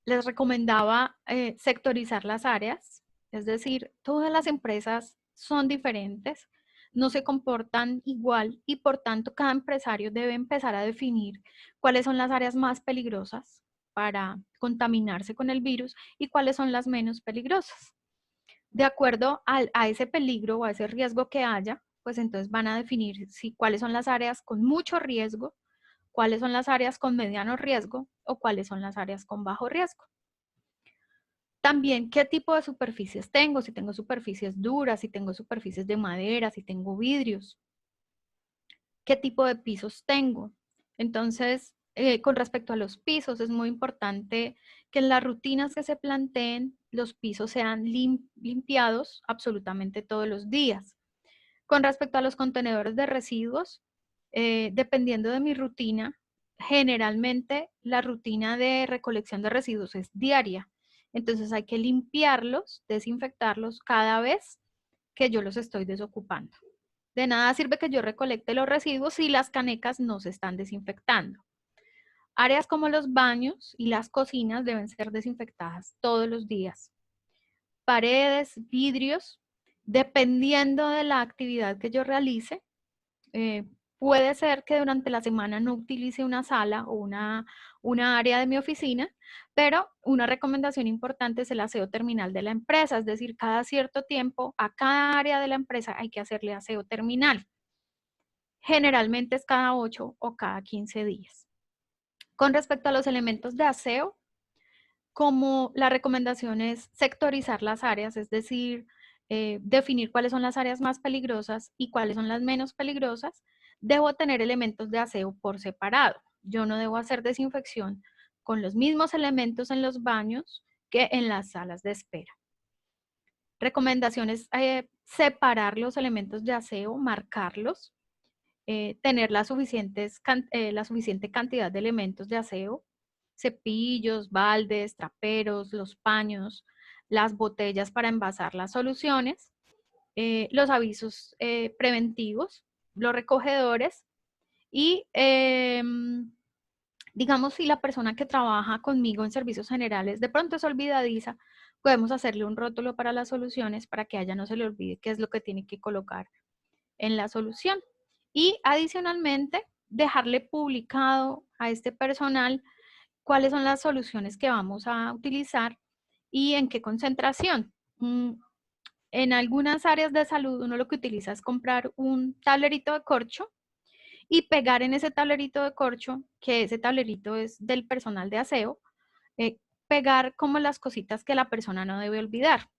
Les recomendaba sectorizar las áreas, es decir, todas las empresas son diferentes, no se comportan igual y por tanto cada empresario debe empezar a definir cuáles son las áreas más peligrosas para contaminarse con el virus y cuáles son las menos peligrosas. De acuerdo a ese peligro o a ese riesgo que haya, pues entonces van a definir cuáles son las áreas con mucho riesgo, cuáles son las áreas con mediano riesgo o cuáles son las áreas con bajo riesgo. También qué tipo de superficies tengo, si tengo superficies duras, si tengo superficies de madera, si tengo vidrios, qué tipo de pisos tengo. Entonces, con respecto a los pisos, es muy importante que en las rutinas que se planteen, los pisos sean limpiados absolutamente todos los días. Con respecto a los contenedores de residuos, dependiendo de mi rutina, generalmente la rutina de recolección de residuos es diaria. Entonces hay que limpiarlos, desinfectarlos cada vez que yo los estoy desocupando. De nada sirve que yo recolecte los residuos si las canecas no se están desinfectando. Áreas como los baños y las cocinas deben ser desinfectadas todos los días. Paredes, vidrios, dependiendo de la actividad que yo realice, eh, puede ser que durante la semana no utilice una sala o una área de mi oficina, pero una recomendación importante es el aseo terminal de la empresa, es decir, cada cierto tiempo a cada área de la empresa hay que hacerle aseo terminal. Generalmente es cada 8 o cada 15 días. Con respecto a los elementos de aseo, como la recomendación es sectorizar las áreas, es decir, definir cuáles son las áreas más peligrosas y cuáles son las menos peligrosas, debo tener elementos de aseo por separado. Yo no debo hacer desinfección con los mismos elementos en los baños que en las salas de espera. Recomendaciones: separar los elementos de aseo, marcarlos, tener la suficiente cantidad de elementos de aseo, cepillos, baldes, traperos, los paños, las botellas para envasar las soluciones, los avisos preventivos, los recogedores y, digamos, si la persona que trabaja conmigo en servicios generales de pronto es olvidadiza, podemos hacerle un rótulo para las soluciones para que a ella no se le olvide qué es lo que tiene que colocar en la solución. Y adicionalmente, dejarle publicado a este personal cuáles son las soluciones que vamos a utilizar y en qué concentración. En algunas áreas de salud uno lo que utiliza es comprar un tablerito de corcho y pegar en ese tablerito de corcho, que ese tablerito es del personal de aseo, eh, pegar como las cositas que la persona no debe olvidar.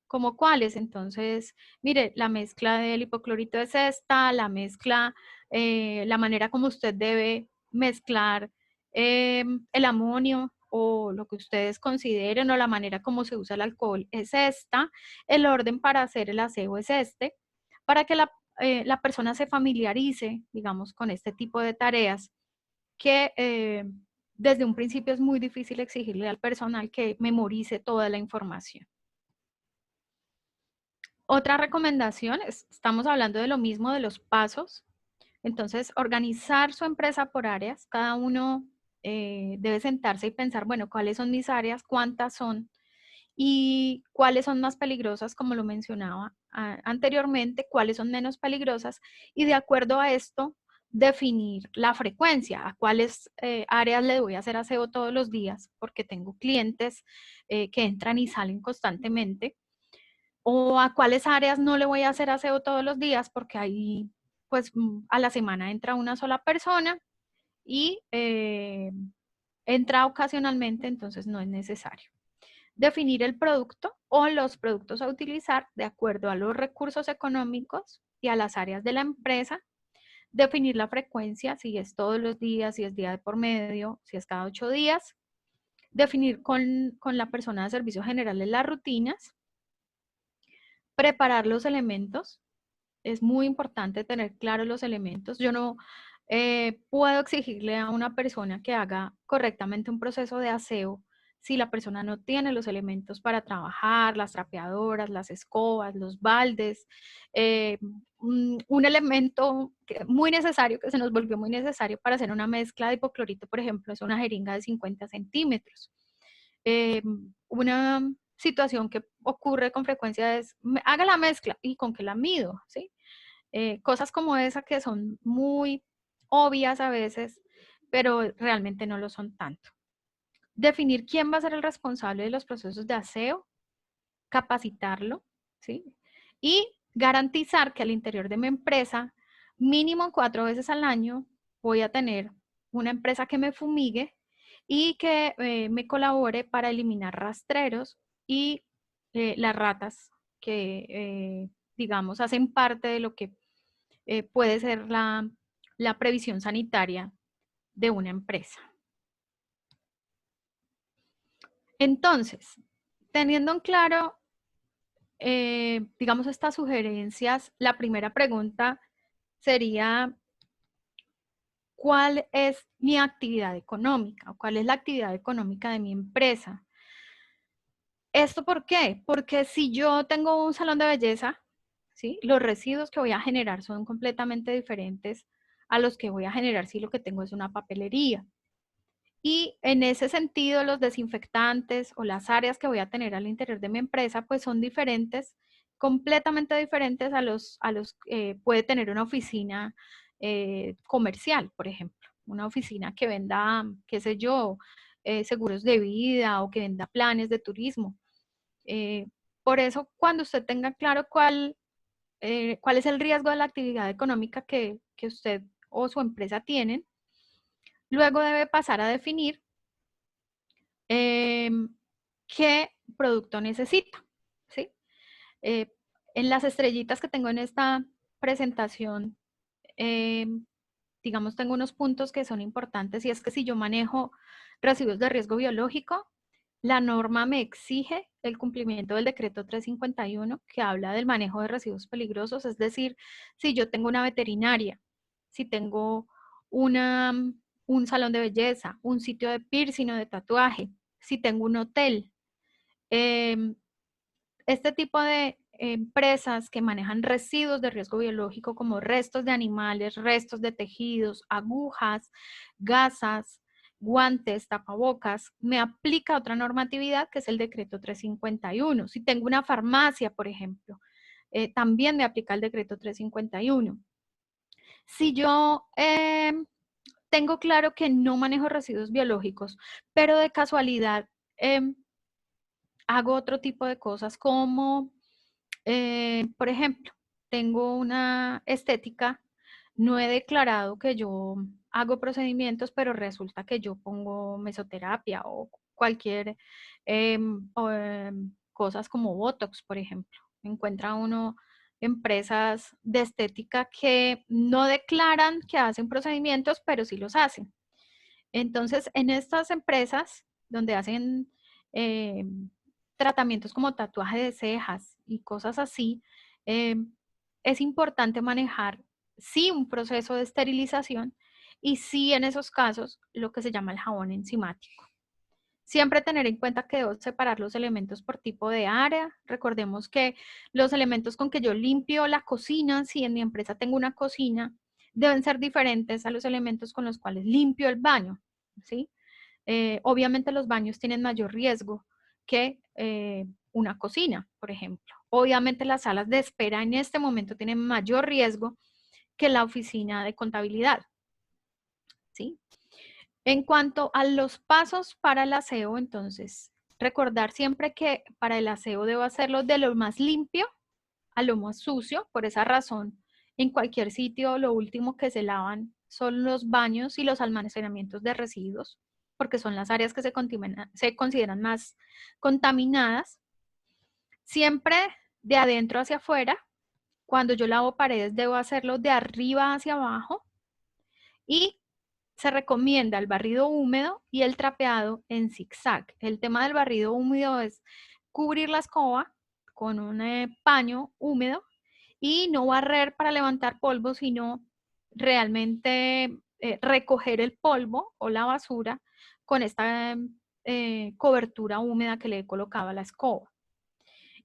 ¿Como cuáles? Entonces, mire, la mezcla del hipoclorito es esta, la mezcla, la manera como usted debe mezclar el amonio o lo que ustedes consideren, o la manera como se usa el alcohol es esta, el orden para hacer el aseo es este, para que la persona se familiarice, digamos, con este tipo de tareas que desde un principio es muy difícil exigirle al personal que memorice toda la información. Otra recomendación, estamos hablando de lo mismo, de los pasos. Entonces, organizar su empresa por áreas. Cada uno debe sentarse y pensar, bueno, ¿cuáles son mis áreas? ¿Cuántas son? Y cuáles son más peligrosas, como lo mencionaba anteriormente, cuáles son menos peligrosas. Y de acuerdo a esto, definir la frecuencia, a cuáles áreas le voy a hacer aseo todos los días, porque tengo clientes que entran y salen constantemente, o a cuáles áreas no le voy a hacer aseo todos los días, porque ahí pues a la semana entra una sola persona y entra ocasionalmente, entonces no es necesario. Definir el producto o los productos a utilizar de acuerdo a los recursos económicos y a las áreas de la empresa. Definir la frecuencia, si es todos los días, si es día de por medio, si es cada 8 días. Definir con la persona de servicios generales las rutinas. Preparar los elementos. Es muy importante tener claros los elementos. Yo no puedo exigirle a una persona que haga correctamente un proceso de aseo si la persona no tiene los elementos para trabajar, las trapeadoras, las escobas, los baldes. Un elemento muy necesario, que se nos volvió muy necesario para hacer una mezcla de hipoclorito, por ejemplo, es una jeringa de 50 centímetros. Una situación que ocurre con frecuencia es, haga la mezcla, ¿y con qué la mido? ¿Sí? Cosas como esa que son muy obvias a veces, pero realmente no lo son tanto. Definir quién va a ser el responsable de los procesos de aseo, capacitarlo, ¿sí? Y garantizar que al interior de mi empresa, mínimo 4 veces al año, voy a tener una empresa que me fumigue y que me colabore para eliminar rastreros y las ratas que, digamos, hacen parte de lo que puede ser la previsión sanitaria de una empresa. Entonces, teniendo en claro, digamos, estas sugerencias, la primera pregunta sería, ¿cuál es mi actividad económica? ¿Cuál es la actividad económica de mi empresa? ¿Esto por qué? Porque si yo tengo un salón de belleza, ¿sí? Los residuos que voy a generar son completamente diferentes a los que voy a generar si lo que tengo es una papelería. Y en ese sentido, los desinfectantes o las áreas que voy a tener al interior de mi empresa, pues son diferentes, completamente diferentes a los que puede tener una oficina comercial, por ejemplo. Una oficina que venda, qué sé yo, seguros de vida o que venda planes de turismo. Eh, por eso, cuando usted tenga claro cuál es el riesgo de la actividad económica que usted o su empresa tienen, luego debe pasar a definir qué producto necesita, ¿sí? Eh, en las estrellitas que tengo en esta presentación, digamos, tengo unos puntos que son importantes, y es que si yo manejo residuos de riesgo biológico, la norma me exige el cumplimiento del decreto 351 que habla del manejo de residuos peligrosos, es decir, si yo tengo una veterinaria, si tengo una, un salón de belleza, un sitio de piercing o de tatuaje, si tengo un hotel, eh, este tipo de empresas que manejan residuos de riesgo biológico como restos de animales, restos de tejidos, agujas, gasas, guantes, tapabocas, me aplica otra normatividad que es el decreto 351. Si tengo una farmacia, por ejemplo, también me aplica el decreto 351. Si yo tengo claro que no manejo residuos biológicos, pero de casualidad hago otro tipo de cosas como, por ejemplo, tengo una estética, no he declarado que yo hago procedimientos, pero resulta que yo pongo mesoterapia o cualquier cosas como Botox, por ejemplo. Encuentra uno empresas de estética que no declaran que hacen procedimientos, pero sí los hacen. Entonces, en estas empresas donde hacen eh, tratamientos como tatuaje de cejas y cosas así, eh, es importante manejar, sí, un proceso de esterilización y sí, en esos casos, lo que se llama el jabón enzimático. Siempre tener en cuenta que debo separar los elementos por tipo de área. Recordemos que los elementos con que yo limpio la cocina, si en mi empresa tengo una cocina, deben ser diferentes a los elementos con los cuales limpio el baño, ¿sí? Obviamente los baños tienen mayor riesgo que una cocina, por ejemplo. Obviamente las salas de espera en este momento tienen mayor riesgo que la oficina de contabilidad, ¿sí? En cuanto a los pasos para el aseo, entonces, recordar siempre que para el aseo debo hacerlo de lo más limpio a lo más sucio. Por esa razón, en cualquier sitio lo último que se lavan son los baños y los almacenamientos de residuos, porque son las áreas que se consideran más contaminadas. Siempre de adentro hacia afuera. Cuando yo lavo paredes, debo hacerlo de arriba hacia abajo. Y se recomienda el barrido húmedo y el trapeado en zigzag. El tema del barrido húmedo es cubrir la escoba con un paño húmedo y no barrer para levantar polvo, sino realmente recoger el polvo o la basura con esta cobertura húmeda que le he colocado a la escoba.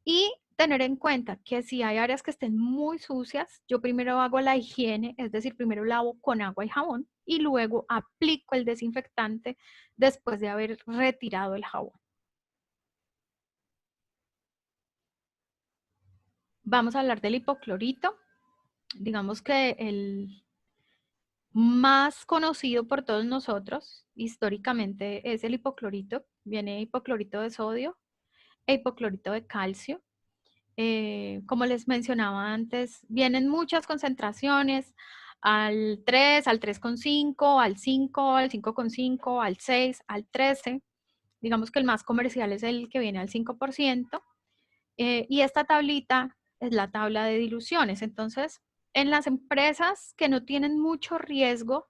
Y tener en cuenta que si hay áreas que estén muy sucias, yo primero hago la higiene, es decir, primero lavo con agua y jabón y luego aplico el desinfectante después de haber retirado el jabón. Vamos a hablar del hipoclorito. Digamos que el más conocido por todos nosotros históricamente es el hipoclorito. Viene hipoclorito de sodio e hipoclorito de calcio. Como les mencionaba antes, vienen muchas concentraciones al 3, al 3,5, al 5, al 5,5, al 6, al 13. Digamos que el más comercial es el que viene al 5%. Y esta tablita es la tabla de diluciones. Entonces, en las empresas que no tienen mucho riesgo,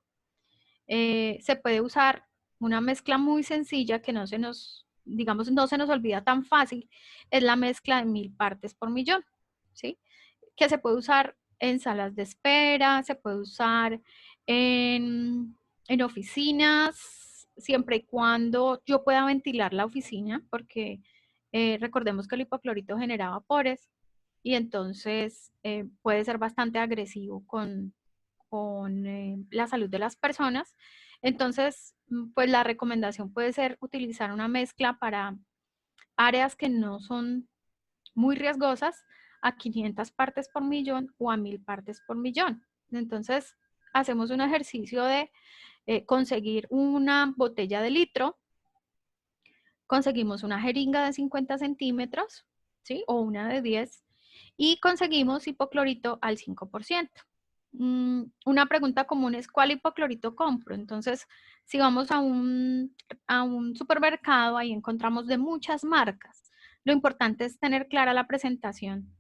se puede usar una mezcla muy sencilla que no se nos, digamos, no se nos olvida tan fácil, es la mezcla de 1000 partes por millón, ¿sí? Que se puede usar en salas de espera, se puede usar en oficinas, siempre y cuando yo pueda ventilar la oficina, porque recordemos que el hipoclorito genera vapores y entonces puede ser bastante agresivo con la salud de las personas. Entonces, pues la recomendación puede ser utilizar una mezcla para áreas que no son muy riesgosas a 500 partes por millón o a 1000 partes por millón. Entonces, hacemos un ejercicio de conseguir una botella de litro, conseguimos una jeringa de 50 centímetros, ¿sí? O una de 10, y conseguimos hipoclorito al 5%. Una pregunta común es, ¿cuál hipoclorito compro? Entonces, si vamos a un supermercado, ahí encontramos de muchas marcas. Lo importante es tener clara la presentación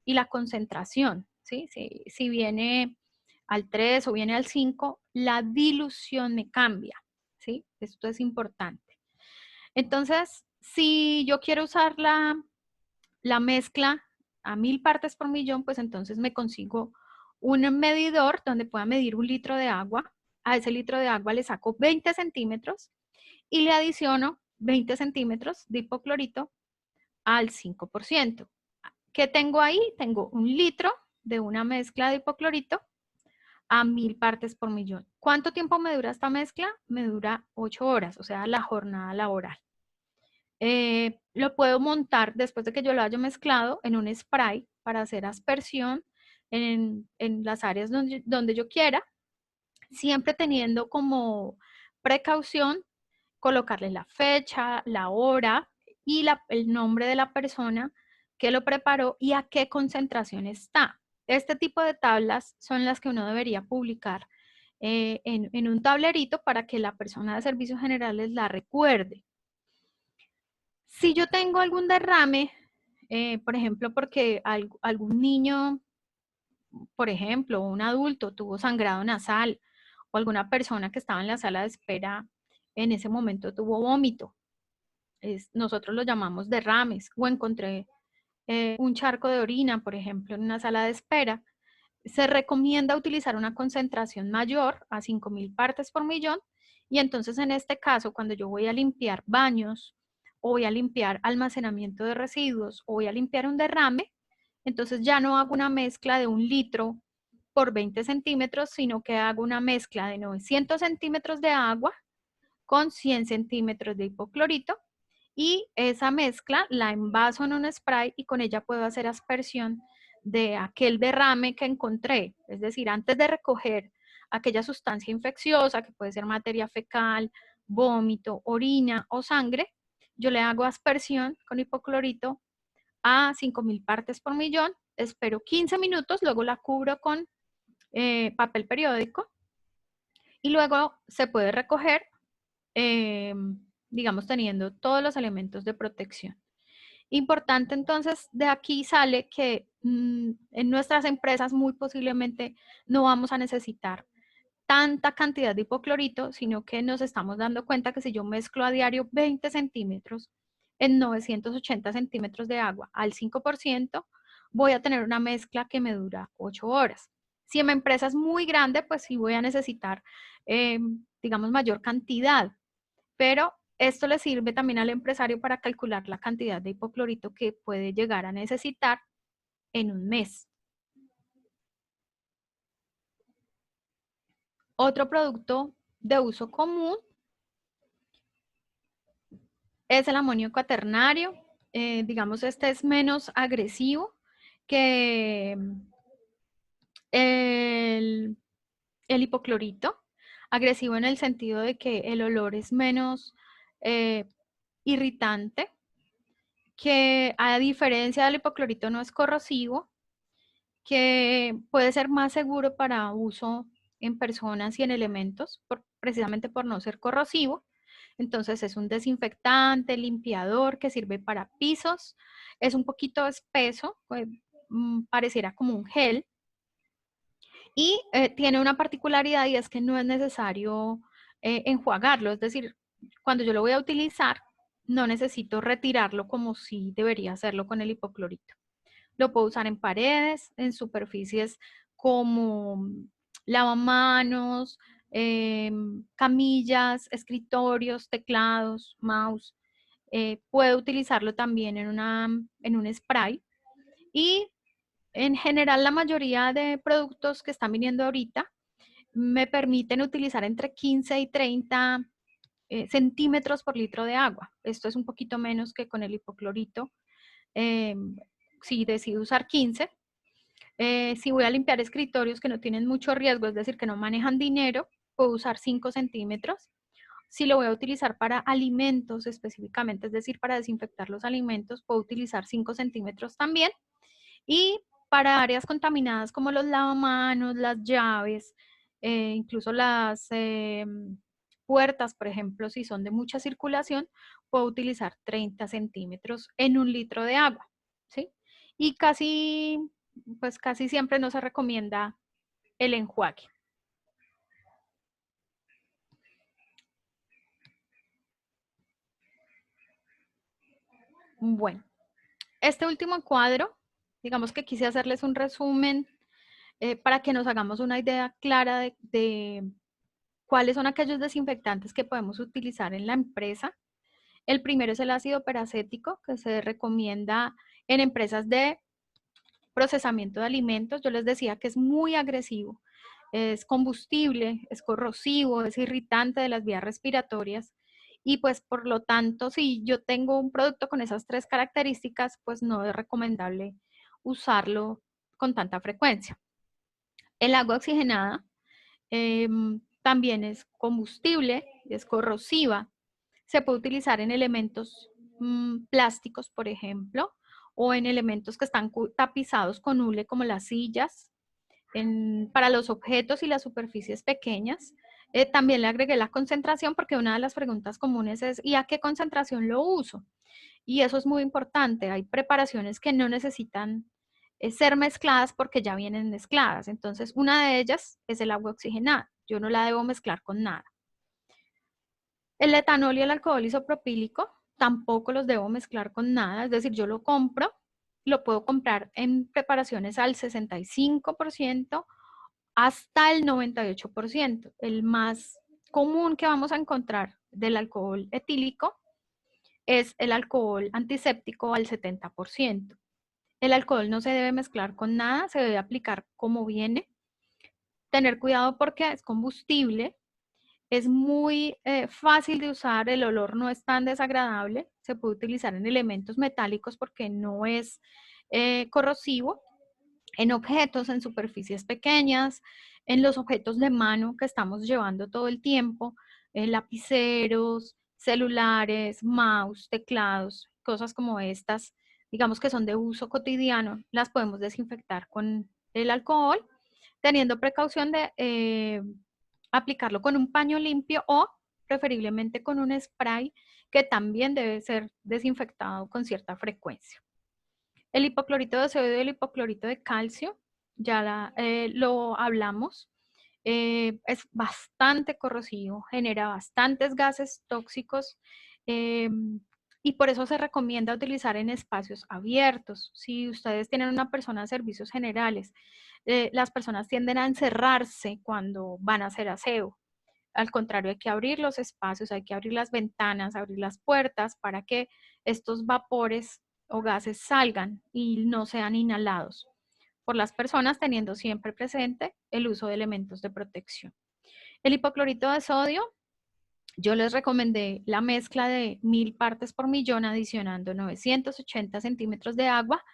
y la concentración, ¿sí? Si viene al 3 o viene al 5, la dilución me cambia, ¿sí? Esto es importante. Entonces, si yo quiero usar la mezcla a 1000 partes por millón, pues entonces me consigo un medidor donde pueda medir un litro de agua. A ese litro de agua le saco 20 centímetros y le adiciono 20 centímetros de hipoclorito al 5%. ¿Qué tengo ahí? Tengo un litro de una mezcla de hipoclorito a 1000 partes por millón. ¿Cuánto tiempo me dura esta mezcla? Me dura 8 horas, o sea, la jornada laboral. Lo puedo montar después de que yo lo haya mezclado en un spray para hacer aspersión en las áreas donde yo quiera, siempre teniendo como precaución colocarle la fecha, la hora y el nombre de la persona que lo preparó y a qué concentración está. Este tipo de tablas son las que uno debería publicar en un tablerito para que la persona de servicios generales la recuerde. Si yo tengo algún derrame, por ejemplo, porque algún niño, por ejemplo, un adulto tuvo sangrado nasal o alguna persona que estaba en la sala de espera en ese momento tuvo vómito, nosotros lo llamamos derrames, o encontré un charco de orina, por ejemplo, en una sala de espera, se recomienda utilizar una concentración mayor a 5.000 partes por millón. Y entonces en este caso, cuando yo voy a limpiar baños o voy a limpiar almacenamiento de residuos o voy a limpiar un derrame, entonces ya no hago una mezcla de 1 litro por 20 centímetros, sino que hago una mezcla de 900 centímetros de agua con 100 centímetros de hipoclorito y esa mezcla la envaso en un spray y con ella puedo hacer aspersión de aquel derrame que encontré. Es decir, antes de recoger aquella sustancia infecciosa, que puede ser materia fecal, vómito, orina o sangre, yo le hago aspersión con hipoclorito a 5.000 partes por millón, espero 15 minutos, luego la cubro con papel periódico y luego se puede recoger, eh, digamos, teniendo todos los elementos de protección. Importante entonces, de aquí sale que en nuestras empresas muy posiblemente no vamos a necesitar tanta cantidad de hipoclorito, sino que nos estamos dando cuenta que si yo mezclo a diario 20 centímetros en 980 centímetros de agua al 5%, voy a tener una mezcla que me dura 8 horas. Si en mi empresa es muy grande, pues sí voy a necesitar, digamos, mayor cantidad, pero esto le sirve también al empresario para calcular la cantidad de hipoclorito que puede llegar a necesitar en un mes. Otro producto de uso común es el amonio cuaternario. Digamos, este es menos agresivo que el, el hipoclorito. Agresivo en el sentido de que el olor es menos irritante, que a diferencia del hipoclorito no es corrosivo, que puede ser más seguro para uso en personas y en elementos, precisamente por no ser corrosivo. Entonces es un desinfectante, limpiador que sirve para pisos. Es un poquito espeso, pues, pareciera como un gel. Y tiene una particularidad y es que no es necesario enjuagarlo. Es decir, cuando yo lo voy a utilizar, no necesito retirarlo como si debería hacerlo con el hipoclorito. Lo puedo usar en paredes, en superficies como lavamanos, camillas, escritorios, teclados, mouse. Puedo utilizarlo también en un spray. Y en general la mayoría de productos que están viniendo ahorita me permiten utilizar entre 15 y 30 centímetros por litro de agua. Esto es un poquito menos que con el hipoclorito. Si decido usar 15, si voy a limpiar escritorios que no tienen mucho riesgo, es decir, que no manejan dinero, puedo usar 5 centímetros. Si lo voy a utilizar para alimentos específicamente, es decir, para desinfectar los alimentos, puedo utilizar 5 centímetros también. Y para áreas contaminadas como los lavamanos, las llaves, incluso las puertas, por ejemplo, si son de mucha circulación, puedo utilizar 30 centímetros en 1 litro de agua, ¿sí? Y pues casi siempre no se recomienda el enjuague. Bueno, este último cuadro, digamos que quise hacerles un resumen para que nos hagamos una idea clara de cuáles son aquellos desinfectantes que podemos utilizar en la empresa. El primero es el ácido peracético, que se recomienda en empresas de procesamiento de alimentos. Yo les decía que es muy agresivo, es combustible, es corrosivo, es irritante de las vías respiratorias y pues por lo tanto, si yo tengo un producto con esas 3 características, pues no es recomendable usarlo con tanta frecuencia. El agua oxigenada también es combustible, es corrosiva. Se puede utilizar en elementos plásticos, por ejemplo, o en elementos que están tapizados con hule, como las sillas, para los objetos y las superficies pequeñas. También le agregué la concentración porque una de las preguntas comunes es, ¿y a qué concentración lo uso? Y eso es muy importante. Hay preparaciones que no necesitan ser mezcladas porque ya vienen mezcladas. Entonces, una de ellas es el agua oxigenada. Yo no la debo mezclar con nada. El etanol y el alcohol isopropílico tampoco los debo mezclar con nada. Es decir, yo lo compro, lo puedo comprar en preparaciones al 65% hasta el 98%. El más común que vamos a encontrar del alcohol etílico es el alcohol antiséptico al 70%. El alcohol no se debe mezclar con nada, se debe aplicar como viene. Tener cuidado porque es combustible, es muy fácil de usar, el olor no es tan desagradable, se puede utilizar en elementos metálicos porque no es corrosivo, en objetos, en superficies pequeñas, en los objetos de mano que estamos llevando todo el tiempo, lapiceros, celulares, mouse, teclados, cosas como estas, digamos que son de uso cotidiano, las podemos desinfectar con el alcohol, teniendo precaución de aplicarlo con un paño limpio o preferiblemente con un spray que también debe ser desinfectado con cierta frecuencia. El hipoclorito de sodio y el hipoclorito de calcio, ya lo hablamos, es bastante corrosivo, genera bastantes gases tóxicos eh, y por eso se recomienda utilizar en espacios abiertos. Si ustedes tienen una persona de servicios generales, las personas tienden a encerrarse cuando van a hacer aseo. Al contrario, hay que abrir los espacios, hay que abrir las ventanas, abrir las puertas para que estos vapores o gases salgan y no sean inhalados por las personas, teniendo siempre presente el uso de elementos de protección. El hipoclorito de sodio, yo les recomendé la mezcla de 1000 partes por millón adicionando 980 centímetros de agua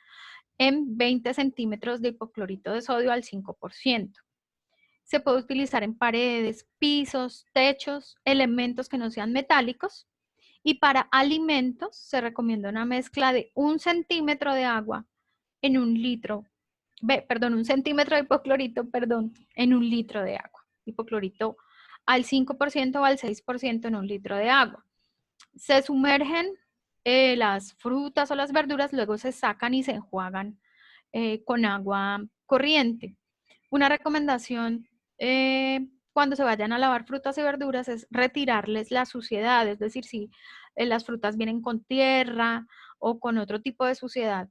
en 20 centímetros de hipoclorito de sodio al 5%. Se puede utilizar en paredes, pisos, techos, elementos que no sean metálicos. Y para alimentos se recomienda una mezcla de 1 centímetro de agua en 1 litro, perdón, 1 centímetro de hipoclorito, perdón, en 1 litro de agua. Hipoclorito al 5% o al 6% en 1 litro de agua. Se sumergen las frutas o las verduras, luego se sacan y se enjuagan con agua corriente. Una recomendación cuando se vayan a lavar frutas y verduras es retirarles la suciedad, es decir, si las frutas vienen con tierra o con otro tipo de suciedad,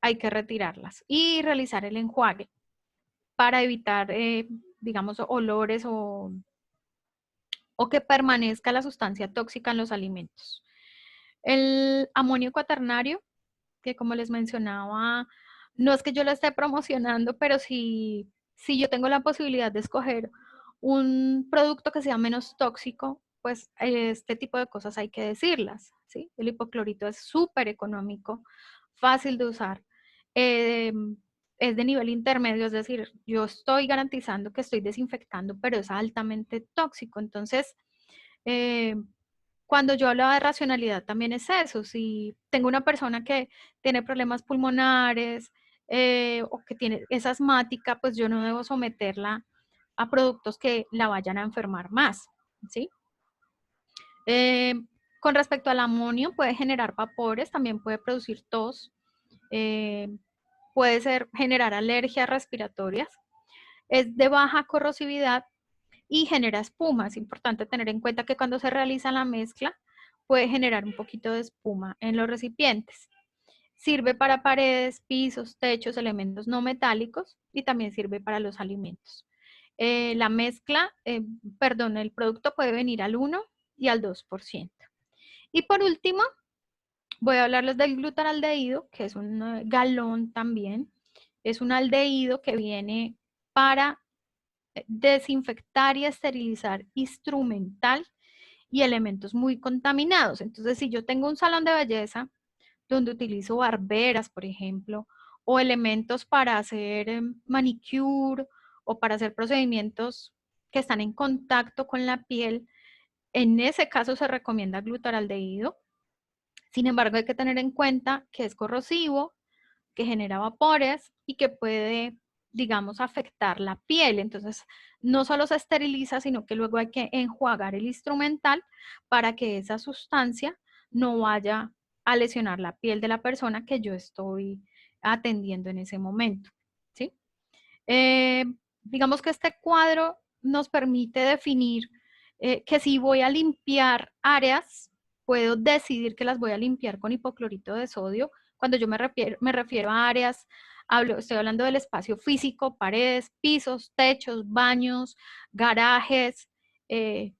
hay que retirarlas y realizar el enjuague para evitar, digamos, olores o que permanezca la sustancia tóxica en los alimentos. El amonio cuaternario, que como les mencionaba, no es que yo lo esté promocionando, pero si yo tengo la posibilidad de escoger un producto que sea menos tóxico, pues este tipo de cosas hay que decirlas, ¿sí? El hipoclorito es súper económico, fácil de usar, eh, es de nivel intermedio, es decir, yo estoy garantizando que estoy desinfectando, pero es altamente tóxico. Entonces, eh, cuando yo hablaba de racionalidad también es eso, si tengo una persona que tiene problemas pulmonares o que es asmática, pues yo no debo someterla a productos que la vayan a enfermar más, ¿sí? Eh, con respecto al amonio, puede generar vapores, también puede producir tos, eh, puede generar alergias respiratorias, es de baja corrosividad y genera espuma. Es importante tener en cuenta que cuando se realiza la mezcla puede generar un poquito de espuma en los recipientes. Sirve para paredes, pisos, techos, elementos no metálicos y también sirve para los alimentos. La mezcla, perdón, el producto puede venir al 1 y al 2%. Y por último, voy a hablarles del glutaraldehído, que es un galón también. Es un aldehído que viene para desinfectar y esterilizar instrumental y elementos muy contaminados. Entonces, si yo tengo un salón de belleza donde utilizo barberas, por ejemplo, o elementos para hacer manicure o para hacer procedimientos que están en contacto con la piel, en ese caso se recomienda glutaraldehído. Sin embargo, hay que tener en cuenta que es corrosivo, que genera vapores y que puede, digamos, afectar la piel. Entonces, no solo se esteriliza, sino que luego hay que enjuagar el instrumental para que esa sustancia no vaya a lesionar la piel de la persona que yo estoy atendiendo en ese momento, ¿sí? Eh, digamos que este cuadro nos permite definir que si voy a limpiar áreas, puedo decidir que las voy a limpiar con hipoclorito de sodio. Cuando yo me refiero a áreas, estoy hablando del espacio físico, paredes, pisos, techos, baños, garajes.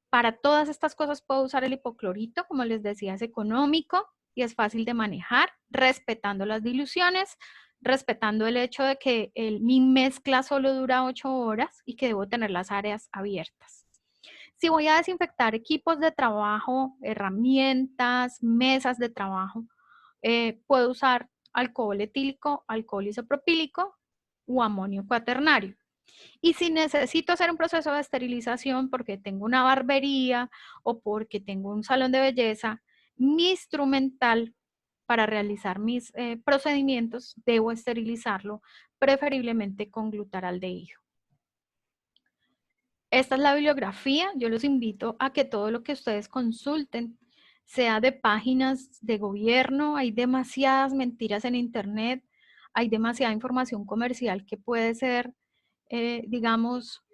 Para todas estas cosas puedo usar el hipoclorito, como les decía, es económico y es fácil de manejar, respetando las diluciones, respetando el hecho de que mi mezcla solo dura 8 horas y que debo tener las áreas abiertas. Si voy a desinfectar equipos de trabajo, herramientas, mesas de trabajo, puedo usar alcohol etílico, alcohol isopropílico o amonio cuaternario. Y si necesito hacer un proceso de esterilización porque tengo una barbería o porque tengo un salón de belleza, mi instrumental para realizar mis procedimientos debo esterilizarlo, preferiblemente con glutaraldehído. Esta es la bibliografía. Yo los invito a que todo lo que ustedes consulten sea de páginas de gobierno. Hay demasiadas mentiras en internet, hay demasiada información comercial que puede ser, digamos,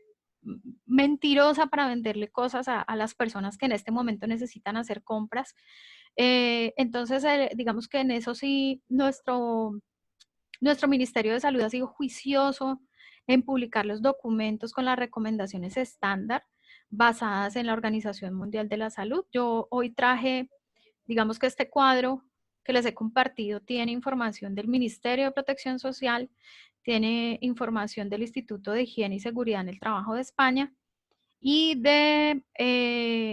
mentirosa para venderle cosas a las personas que en este momento necesitan hacer compras. Entonces, digamos que en eso sí, nuestro Ministerio de Salud ha sido juicioso en publicar los documentos con las recomendaciones estándar basadas en la Organización Mundial de la Salud. Yo hoy traje, digamos que este cuadro que les he compartido tiene información del Ministerio de Protección Social, tiene información del Instituto de Higiene y Seguridad en el Trabajo de España y de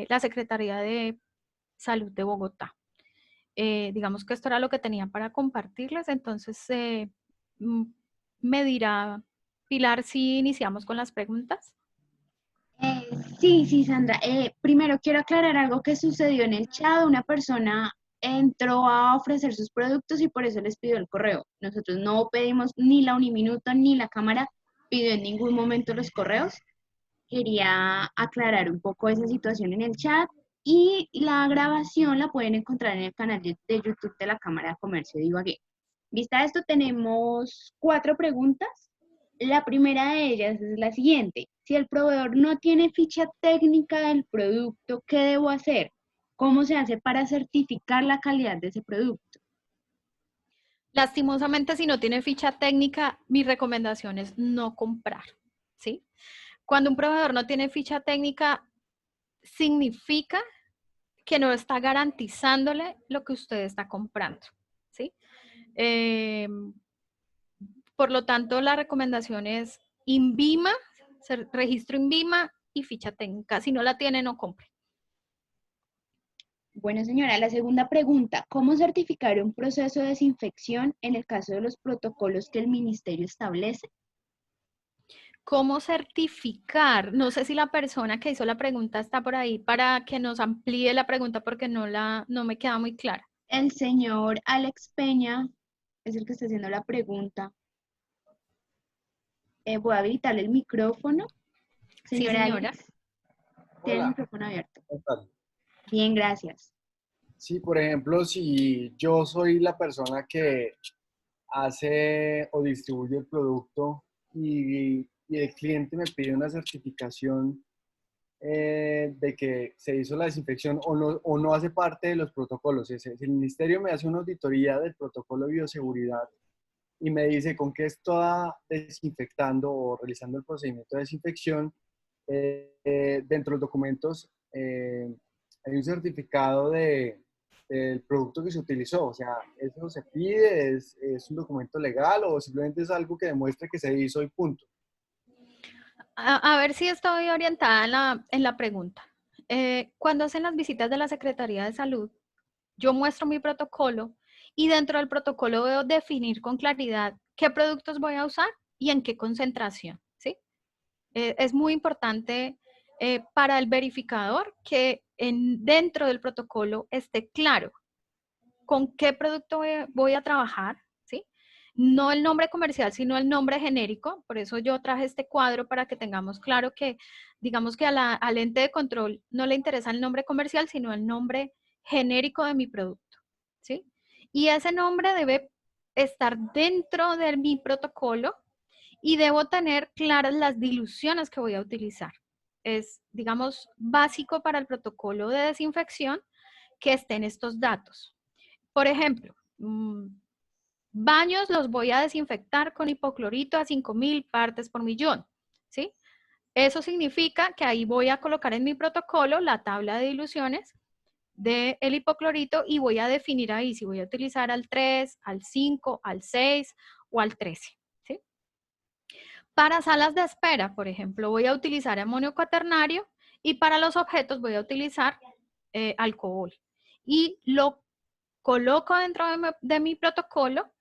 la Secretaría de Salud de Bogotá. Digamos que esto era lo que tenía para compartirles, entonces mm, me dirá Pilar si iniciamos con las preguntas. Sí, Sandra. Primero quiero aclarar algo que sucedió en el chat. Una persona entró a ofrecer sus productos y por eso les pidió el correo. Nosotros no pedimos ni la Uniminuto ni la cámara pidió en ningún momento los correos. Quería aclarar un poco esa situación en el chat y la grabación la pueden encontrar en el canal de YouTube de la Cámara de Comercio de Ibagué. Vista esto, tenemos 4 preguntas. La primera de ellas es la siguiente. Si el proveedor no tiene ficha técnica del producto, ¿qué debo hacer? ¿Cómo se hace para certificar la calidad de ese producto? Lastimosamente, si no tiene ficha técnica, mi recomendación es no comprar, ¿sí? Cuando un proveedor no tiene ficha técnica, significa que no está garantizándole lo que usted está comprando, ¿sí? Eh, por lo tanto, la recomendación es INVIMA, registro INVIMA y ficha técnica. Si no la tiene, no compre. Bueno, señora, la segunda pregunta, ¿cómo certificar un proceso de desinfección en el caso de los protocolos que el ministerio establece? ¿Cómo certificar? No sé si la persona que hizo la pregunta está por ahí para que nos amplíe la pregunta porque no me queda muy clara. El señor Alex Peña es el que está haciendo la pregunta. Voy a habilitar el micrófono. Sí, Señor señora. Alex, tiene el Hola, micrófono abierto. ¿qué tal? Bien, gracias. Sí, por ejemplo, si yo soy la persona que hace o distribuye el producto y el cliente me pide una certificación de que se hizo la desinfección o no hace parte de los protocolos. Si el ministerio me hace una auditoría del protocolo de bioseguridad y me dice con qué está desinfectando o realizando el procedimiento de desinfección, dentro de los documentos hay un certificado del producto que se utilizó. O sea, ¿eso se pide? Es un documento legal o simplemente es algo que demuestre que se hizo y punto? A ver si estoy orientada en la pregunta. Cuando hacen las visitas de la Secretaría de Salud, yo muestro mi protocolo y dentro del protocolo debo definir con claridad qué productos voy a usar y en qué concentración, ¿sí? Es muy importante para el verificador que dentro del protocolo esté claro con qué producto voy a trabajar, ¿sí? No el nombre comercial, sino el nombre genérico. Por eso yo traje este cuadro para que tengamos claro que, digamos que al ente de control no le interesa el nombre comercial, sino el nombre genérico de mi producto, ¿sí? Y ese nombre debe estar dentro de mi protocolo y debo tener claras las diluciones que voy a utilizar. Es, digamos, básico para el protocolo de desinfección que estén estos datos. Por ejemplo, baños los voy a desinfectar con hipoclorito a 5.000 partes por millón, ¿sí? Eso significa que ahí voy a colocar en mi protocolo la tabla de diluciones del hipoclorito y voy a definir ahí si voy a utilizar al 3, al 5, al 6 o al 13, ¿sí? Para salas de espera, por ejemplo, voy a utilizar amonio cuaternario y para los objetos voy a utilizar alcohol. Y lo coloco dentro de mi protocolo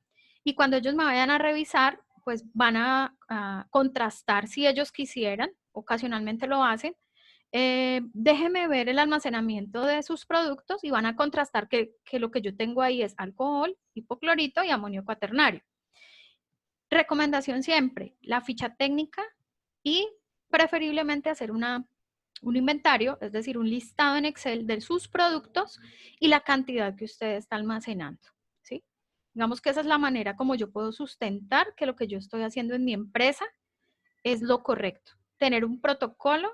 y cuando ellos me vayan a revisar, pues van a contrastar si ellos quisieran, ocasionalmente lo hacen, déjeme ver el almacenamiento de sus productos y van a contrastar que lo que yo tengo ahí es alcohol, hipoclorito y amonio cuaternario. Recomendación siempre, la ficha técnica y preferiblemente hacer un inventario, es decir, un listado en Excel de sus productos y la cantidad que usted está almacenando, ¿sí? Digamos que esa es la manera como yo puedo sustentar que lo que yo estoy haciendo en mi empresa es lo correcto. Tener un protocolo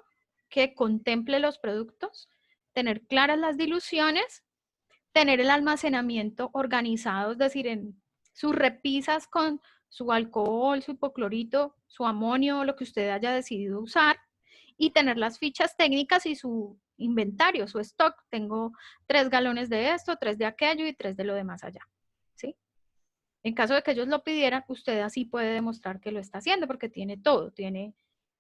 que contemple los productos, tener claras las diluciones, tener el almacenamiento organizado, es decir, en sus repisas con su alcohol, su hipoclorito, su amonio, lo que usted haya decidido usar, y tener las fichas técnicas y su inventario, su stock. Tengo 3 galones de esto, 3 de aquello y 3 de lo demás allá, ¿sí? En caso de que ellos lo pidieran, usted así puede demostrar que lo está haciendo porque tiene todo. Tiene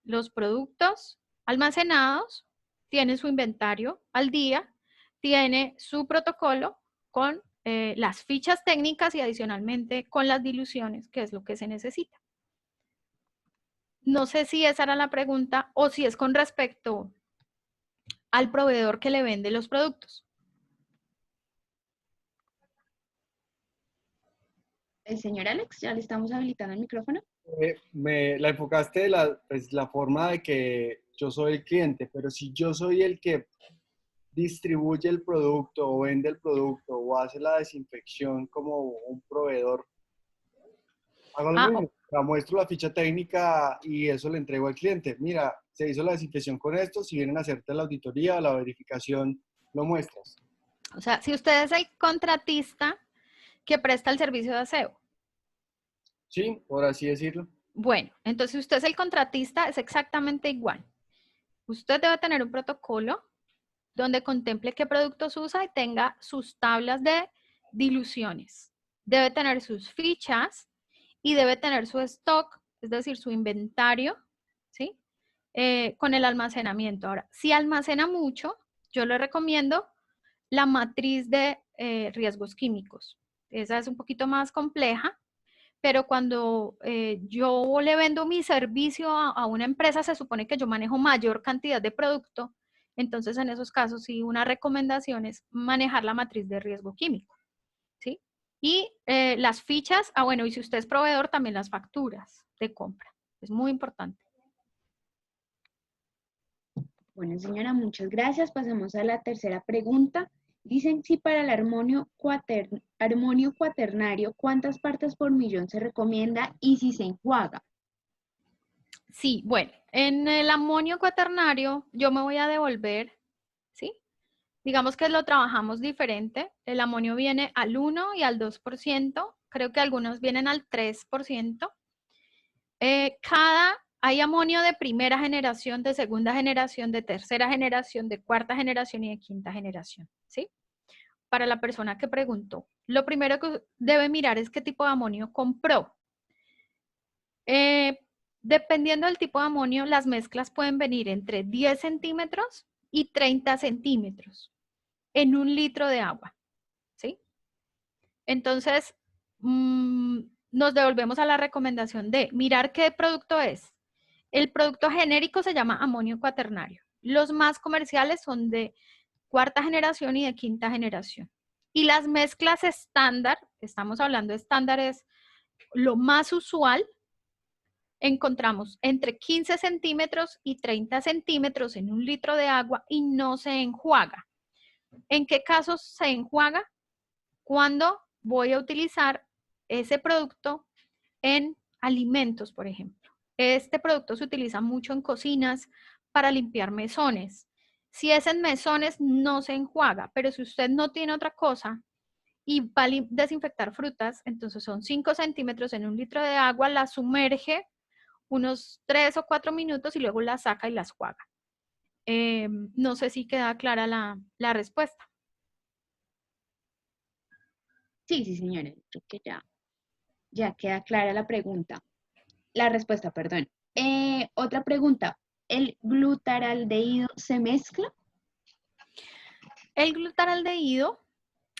los productos almacenados, tiene su inventario al día, tiene su protocolo con las fichas técnicas y adicionalmente con las diluciones, que es lo que se necesita. No sé si esa era la pregunta o si es con respecto al proveedor que le vende los productos. Señor Alex, ya le estamos habilitando el micrófono. La enfocaste de la forma de que yo soy el cliente, pero si yo soy el que distribuye el producto o vende el producto o hace la desinfección como un proveedor, hago lo mismo. Muestro la ficha técnica y eso le entrego al cliente. Mira, se hizo la desinfección con esto, si vienen a hacerte la auditoría o la verificación, lo muestras. O sea, si usted es el contratista que presta el servicio de aseo. Sí, por así decirlo. Bueno, entonces si usted es el contratista, es exactamente igual. Usted debe tener un protocolo donde contemple qué productos usa y tenga sus tablas de diluciones. Debe tener sus fichas y debe tener su stock, es decir, su inventario, ¿sí? Con el almacenamiento. Ahora, si almacena mucho, yo le recomiendo la matriz de riesgos químicos. Esa es un poquito más compleja, pero cuando yo le vendo mi servicio a una empresa, se supone que yo manejo mayor cantidad de producto. Entonces, en esos casos, sí, una recomendación es manejar la matriz de riesgo químico, ¿sí? Y las fichas, bueno, y si usted es proveedor, también las facturas de compra. Es muy importante. Bueno, señora, muchas gracias. Pasamos a la tercera pregunta. Dicen si para el armonio cuaternario, ¿cuántas partes por millón se recomienda y si se enjuaga? Sí, bueno, en el amonio cuaternario yo me voy a devolver, ¿sí? Digamos que lo trabajamos diferente. El amonio viene al 1 y al 2%. Creo que algunos vienen al 3%. Hay amonio de primera generación, de segunda generación, de tercera generación, de cuarta generación y de quinta generación, ¿sí? Para la persona que preguntó, lo primero que debe mirar es qué tipo de amonio compró. Dependiendo del tipo de amonio, las mezclas pueden venir entre 10 centímetros y 30 centímetros en 1 litro de agua, ¿sí? Entonces, nos devolvemos a la recomendación de mirar qué producto es. El producto genérico se llama amonio cuaternario. Los más comerciales son de cuarta generación y de quinta generación. Y las mezclas estándar, estamos hablando de estándares, lo más usual, encontramos entre 15 centímetros y 30 centímetros en 1 litro de agua y no se enjuaga. ¿En qué casos se enjuaga? Cuando voy a utilizar ese producto en alimentos, por ejemplo. Este producto se utiliza mucho en cocinas para limpiar mesones. Si es en mesones, no se enjuaga, pero si usted no tiene otra cosa y va a desinfectar frutas, entonces son 5 centímetros en un litro de agua, la sumerge unos 3 o 4 minutos y luego la saca y las enjuaga. No sé si queda clara la respuesta. Sí, sí, señora, creo que ya queda clara la pregunta. La respuesta, perdón. Otra pregunta, ¿el glutaraldehído se mezcla? El glutaraldehído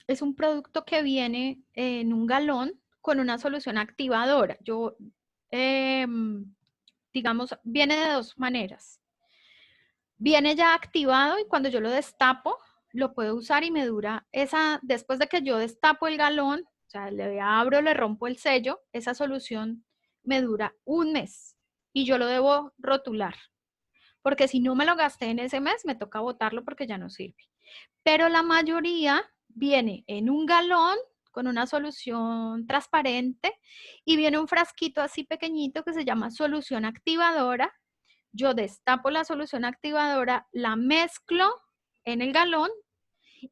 es un producto que viene en un galón con una solución activadora. Digamos, viene de dos maneras. Viene ya activado y cuando yo lo destapo, lo puedo usar y me dura después de que yo destapo el galón, o sea, le abro, le rompo el sello, esa solución me dura un mes y yo lo debo rotular, porque si no me lo gasté en ese mes, me toca botarlo porque ya no sirve. Pero la mayoría viene en un galón con una solución transparente y viene un frasquito así pequeñito que se llama solución activadora. Yo destapo la solución activadora, la mezclo en el galón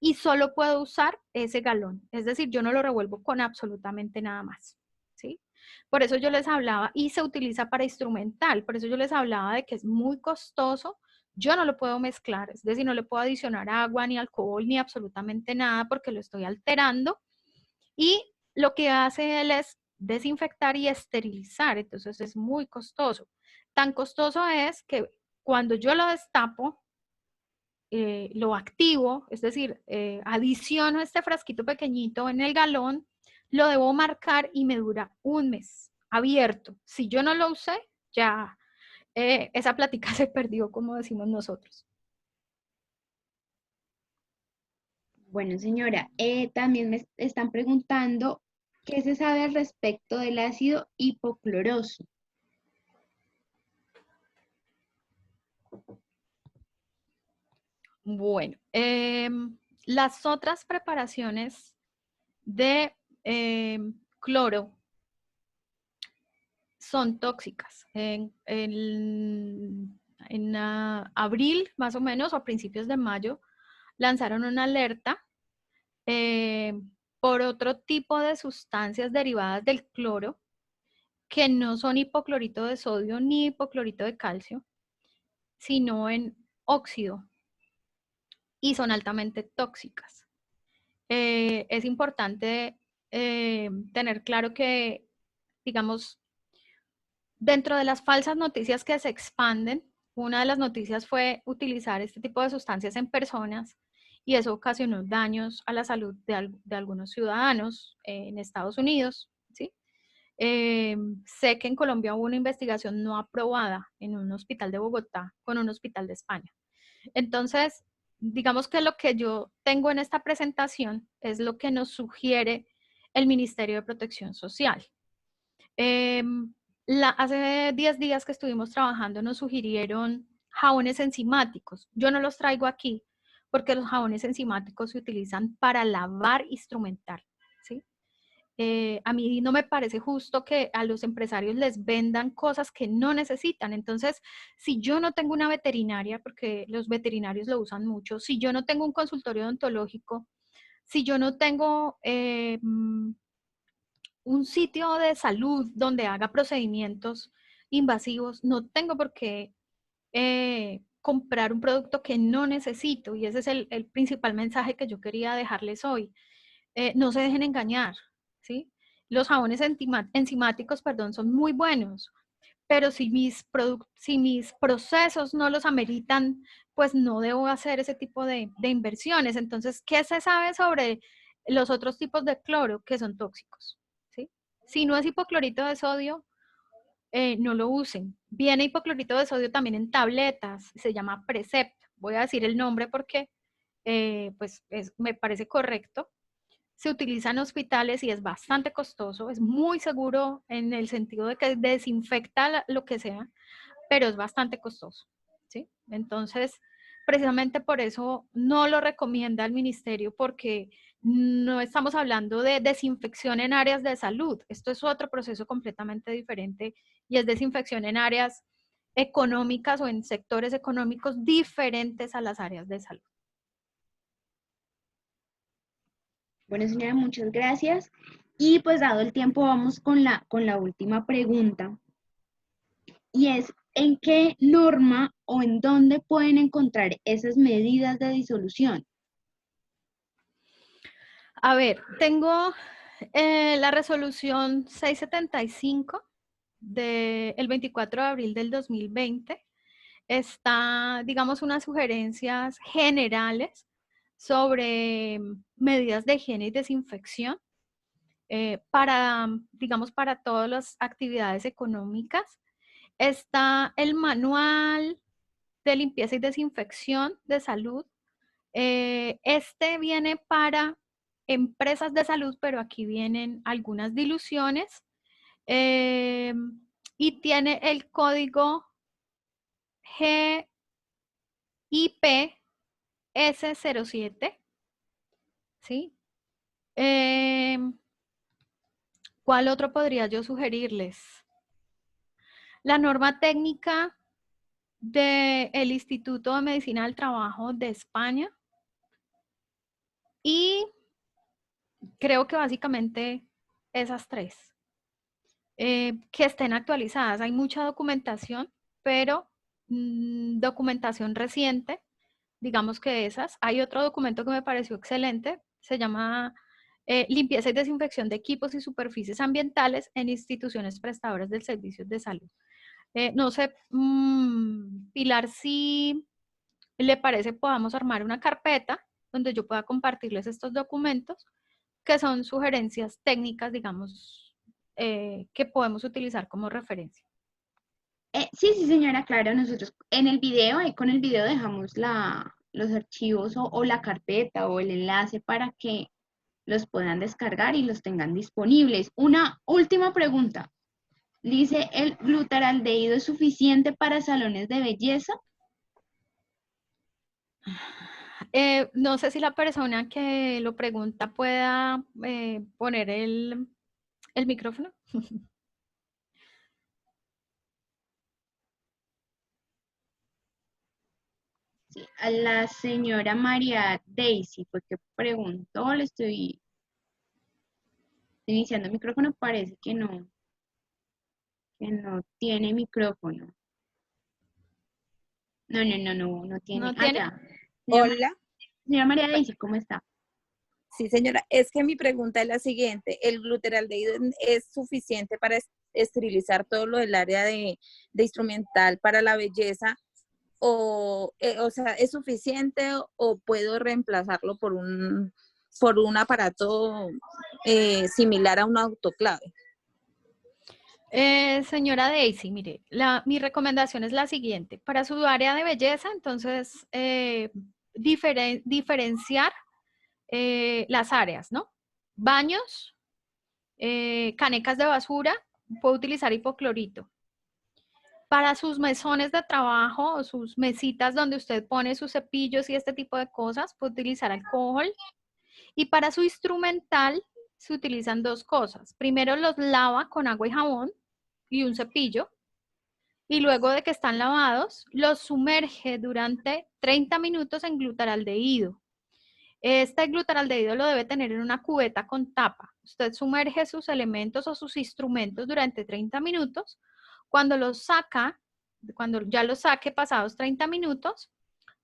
y solo puedo usar ese galón. Es decir, yo no lo revuelvo con absolutamente nada más. ¿Sí? Por eso yo les hablaba, y se utiliza para instrumental, por eso yo les hablaba de que es muy costoso. Yo no lo puedo mezclar, es decir, no le puedo adicionar agua, ni alcohol, ni absolutamente nada porque lo estoy alterando. Y lo que hace él es desinfectar y esterilizar, entonces es muy costoso. Tan costoso es que cuando yo lo destapo, lo activo, es decir, adiciono este frasquito pequeñito en el galón, lo debo marcar y me dura un mes abierto. Si yo no lo usé, ya esa plática se perdió, como decimos nosotros. Bueno, señora, también me están preguntando qué se sabe al respecto del ácido hipocloroso. Bueno, las otras preparaciones de cloro son tóxicas. En abril, más o menos, o a principios de mayo, lanzaron una alerta eh, por otro tipo de sustancias derivadas del cloro que no son hipoclorito de sodio ni hipoclorito de calcio, sino en óxido y son altamente tóxicas. Es importante tener claro que, digamos, dentro de las falsas noticias que se expanden, una de las noticias fue utilizar este tipo de sustancias en personas y eso ocasionó daños a la salud de algunos ciudadanos en Estados Unidos, ¿sí? Sé que en Colombia hubo una investigación no aprobada en un hospital de Bogotá con un hospital de España. Entonces, digamos que lo que yo tengo en esta presentación es lo que nos sugiere el Ministerio de Protección Social. Hace 10 días que estuvimos trabajando nos sugirieron jabones enzimáticos. Yo no los traigo aquí porque los jabones enzimáticos se utilizan para lavar instrumental, ¿sí? A mí no me parece justo que a los empresarios les vendan cosas que no necesitan. Entonces, si yo no tengo una veterinaria, porque los veterinarios lo usan mucho, si yo no tengo un consultorio odontológico, si yo no tengo un sitio de salud donde haga procedimientos invasivos, no tengo por qué comprar un producto que no necesito. Y ese es el principal mensaje que yo quería dejarles hoy. No se dejen engañar, ¿sí? Los jabones enzimáticos, perdón, son muy buenos, pero si mis procesos no los ameritan, pues no debo hacer ese tipo de inversiones. Entonces, ¿qué se sabe sobre los otros tipos de cloro que son tóxicos? ¿Sí? Si no es hipoclorito de sodio, no lo usen. Viene hipoclorito de sodio también en tabletas, se llama Precept. Voy a decir el nombre porque pues me parece correcto. Se utiliza en hospitales y es bastante costoso, es muy seguro en el sentido de que desinfecta lo que sea, pero es bastante costoso, ¿sí? Entonces, precisamente por eso no lo recomienda el ministerio, porque no estamos hablando de desinfección en áreas de salud. Esto es otro proceso completamente diferente y es desinfección en áreas económicas o en sectores económicos diferentes a las áreas de salud. Bueno, señora, muchas gracias. Y pues dado el tiempo, vamos con la última pregunta. Y es, ¿en qué norma o en dónde pueden encontrar esas medidas de disolución? A ver, tengo la resolución 675 del 24 de abril del 2020. Está, digamos, unas sugerencias generales sobre medidas de higiene y desinfección para, digamos, para todas las actividades económicas. Está el manual de limpieza y desinfección de salud. Este viene para empresas de salud, pero aquí vienen algunas diluciones. Y tiene el código GIP S07, ¿sí? ¿Cuál otro podría yo sugerirles? La norma técnica del Instituto de Medicina del Trabajo de España. Y creo que básicamente esas tres. Que estén actualizadas. Hay mucha documentación, pero documentación reciente, digamos que esas. Hay otro documento que me pareció excelente, se llama Limpieza y desinfección de equipos y superficies ambientales en instituciones prestadoras de servicios de salud. No sé, Pilar, si le parece, podamos armar una carpeta donde yo pueda compartirles estos documentos, que son sugerencias técnicas, digamos, que podemos utilizar como referencia. Sí, sí, señora, claro, nosotros en el video, ahí con el video dejamos los archivos o la carpeta o el enlace para que los puedan descargar y los tengan disponibles. Una última pregunta. Dice, ¿el glutaraldehído es suficiente para salones de belleza? No sé si la persona que lo pregunta pueda poner el micrófono. Sí, a la señora María Daisy fue que preguntó, le estoy iniciando el micrófono, parece que no tiene micrófono. No tiene. ¿No Ah, tiene? ya. Hola. Señora María Daisy, ¿cómo está? Sí, señora, es que mi pregunta es la siguiente. ¿El glutaraldehído es suficiente para esterilizar todo lo del área de instrumental para la belleza? O sea, ¿es suficiente o puedo reemplazarlo por un aparato similar a un autoclave? Señora Daisy, mire, mi recomendación es la siguiente. Para su área de belleza, entonces, diferenciar las áreas, ¿no? Baños, canecas de basura, puede utilizar hipoclorito. Para sus mesones de trabajo o sus mesitas donde usted pone sus cepillos y este tipo de cosas, puede utilizar alcohol. Y para su instrumental se utilizan dos cosas. Primero los lava con agua y jabón y un cepillo. Y luego de que están lavados, los sumerge durante 30 minutos en glutaraldehído. Este glutaraldehído lo debe tener en una cubeta con tapa. Usted sumerge sus elementos o sus instrumentos durante 30 minutos. Cuando los saca, cuando ya los saque pasados 30 minutos,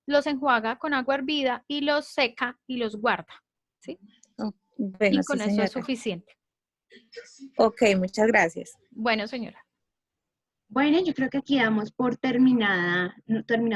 los enjuaga con agua hervida y los seca y los guarda. ¿Sí? Bueno, Y con sí, eso es señora. suficiente. Ok, muchas gracias. Bueno, señora. Bueno, yo creo que aquí damos por terminado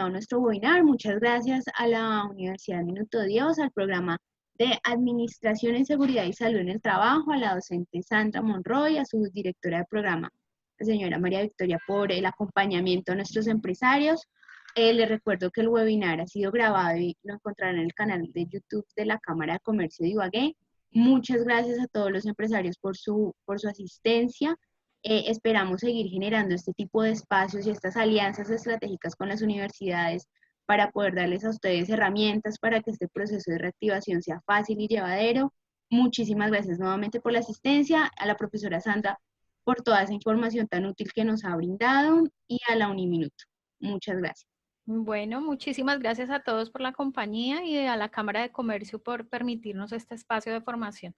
nuestro webinar. Muchas gracias a la Universidad Minuto Dios, al programa de Administración en Seguridad y Salud en el Trabajo, a la docente Sandra Monroy, a su directora de programa, la señora María Victoria, por el acompañamiento a nuestros empresarios. Les recuerdo que el webinar ha sido grabado y lo encontrarán en el canal de YouTube de la Cámara de Comercio de Ibagué. Muchas gracias a todos los empresarios por su asistencia. Esperamos seguir generando este tipo de espacios y estas alianzas estratégicas con las universidades para poder darles a ustedes herramientas para que este proceso de reactivación sea fácil y llevadero. Muchísimas gracias nuevamente por la asistencia, a la profesora Sandra por toda esa información tan útil que nos ha brindado y a la Uniminuto. Muchas gracias. Bueno, muchísimas gracias a todos por la compañía y a la Cámara de Comercio por permitirnos este espacio de formación.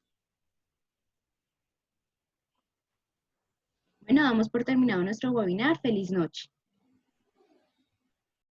Bueno, damos por terminado nuestro webinar. Feliz noche.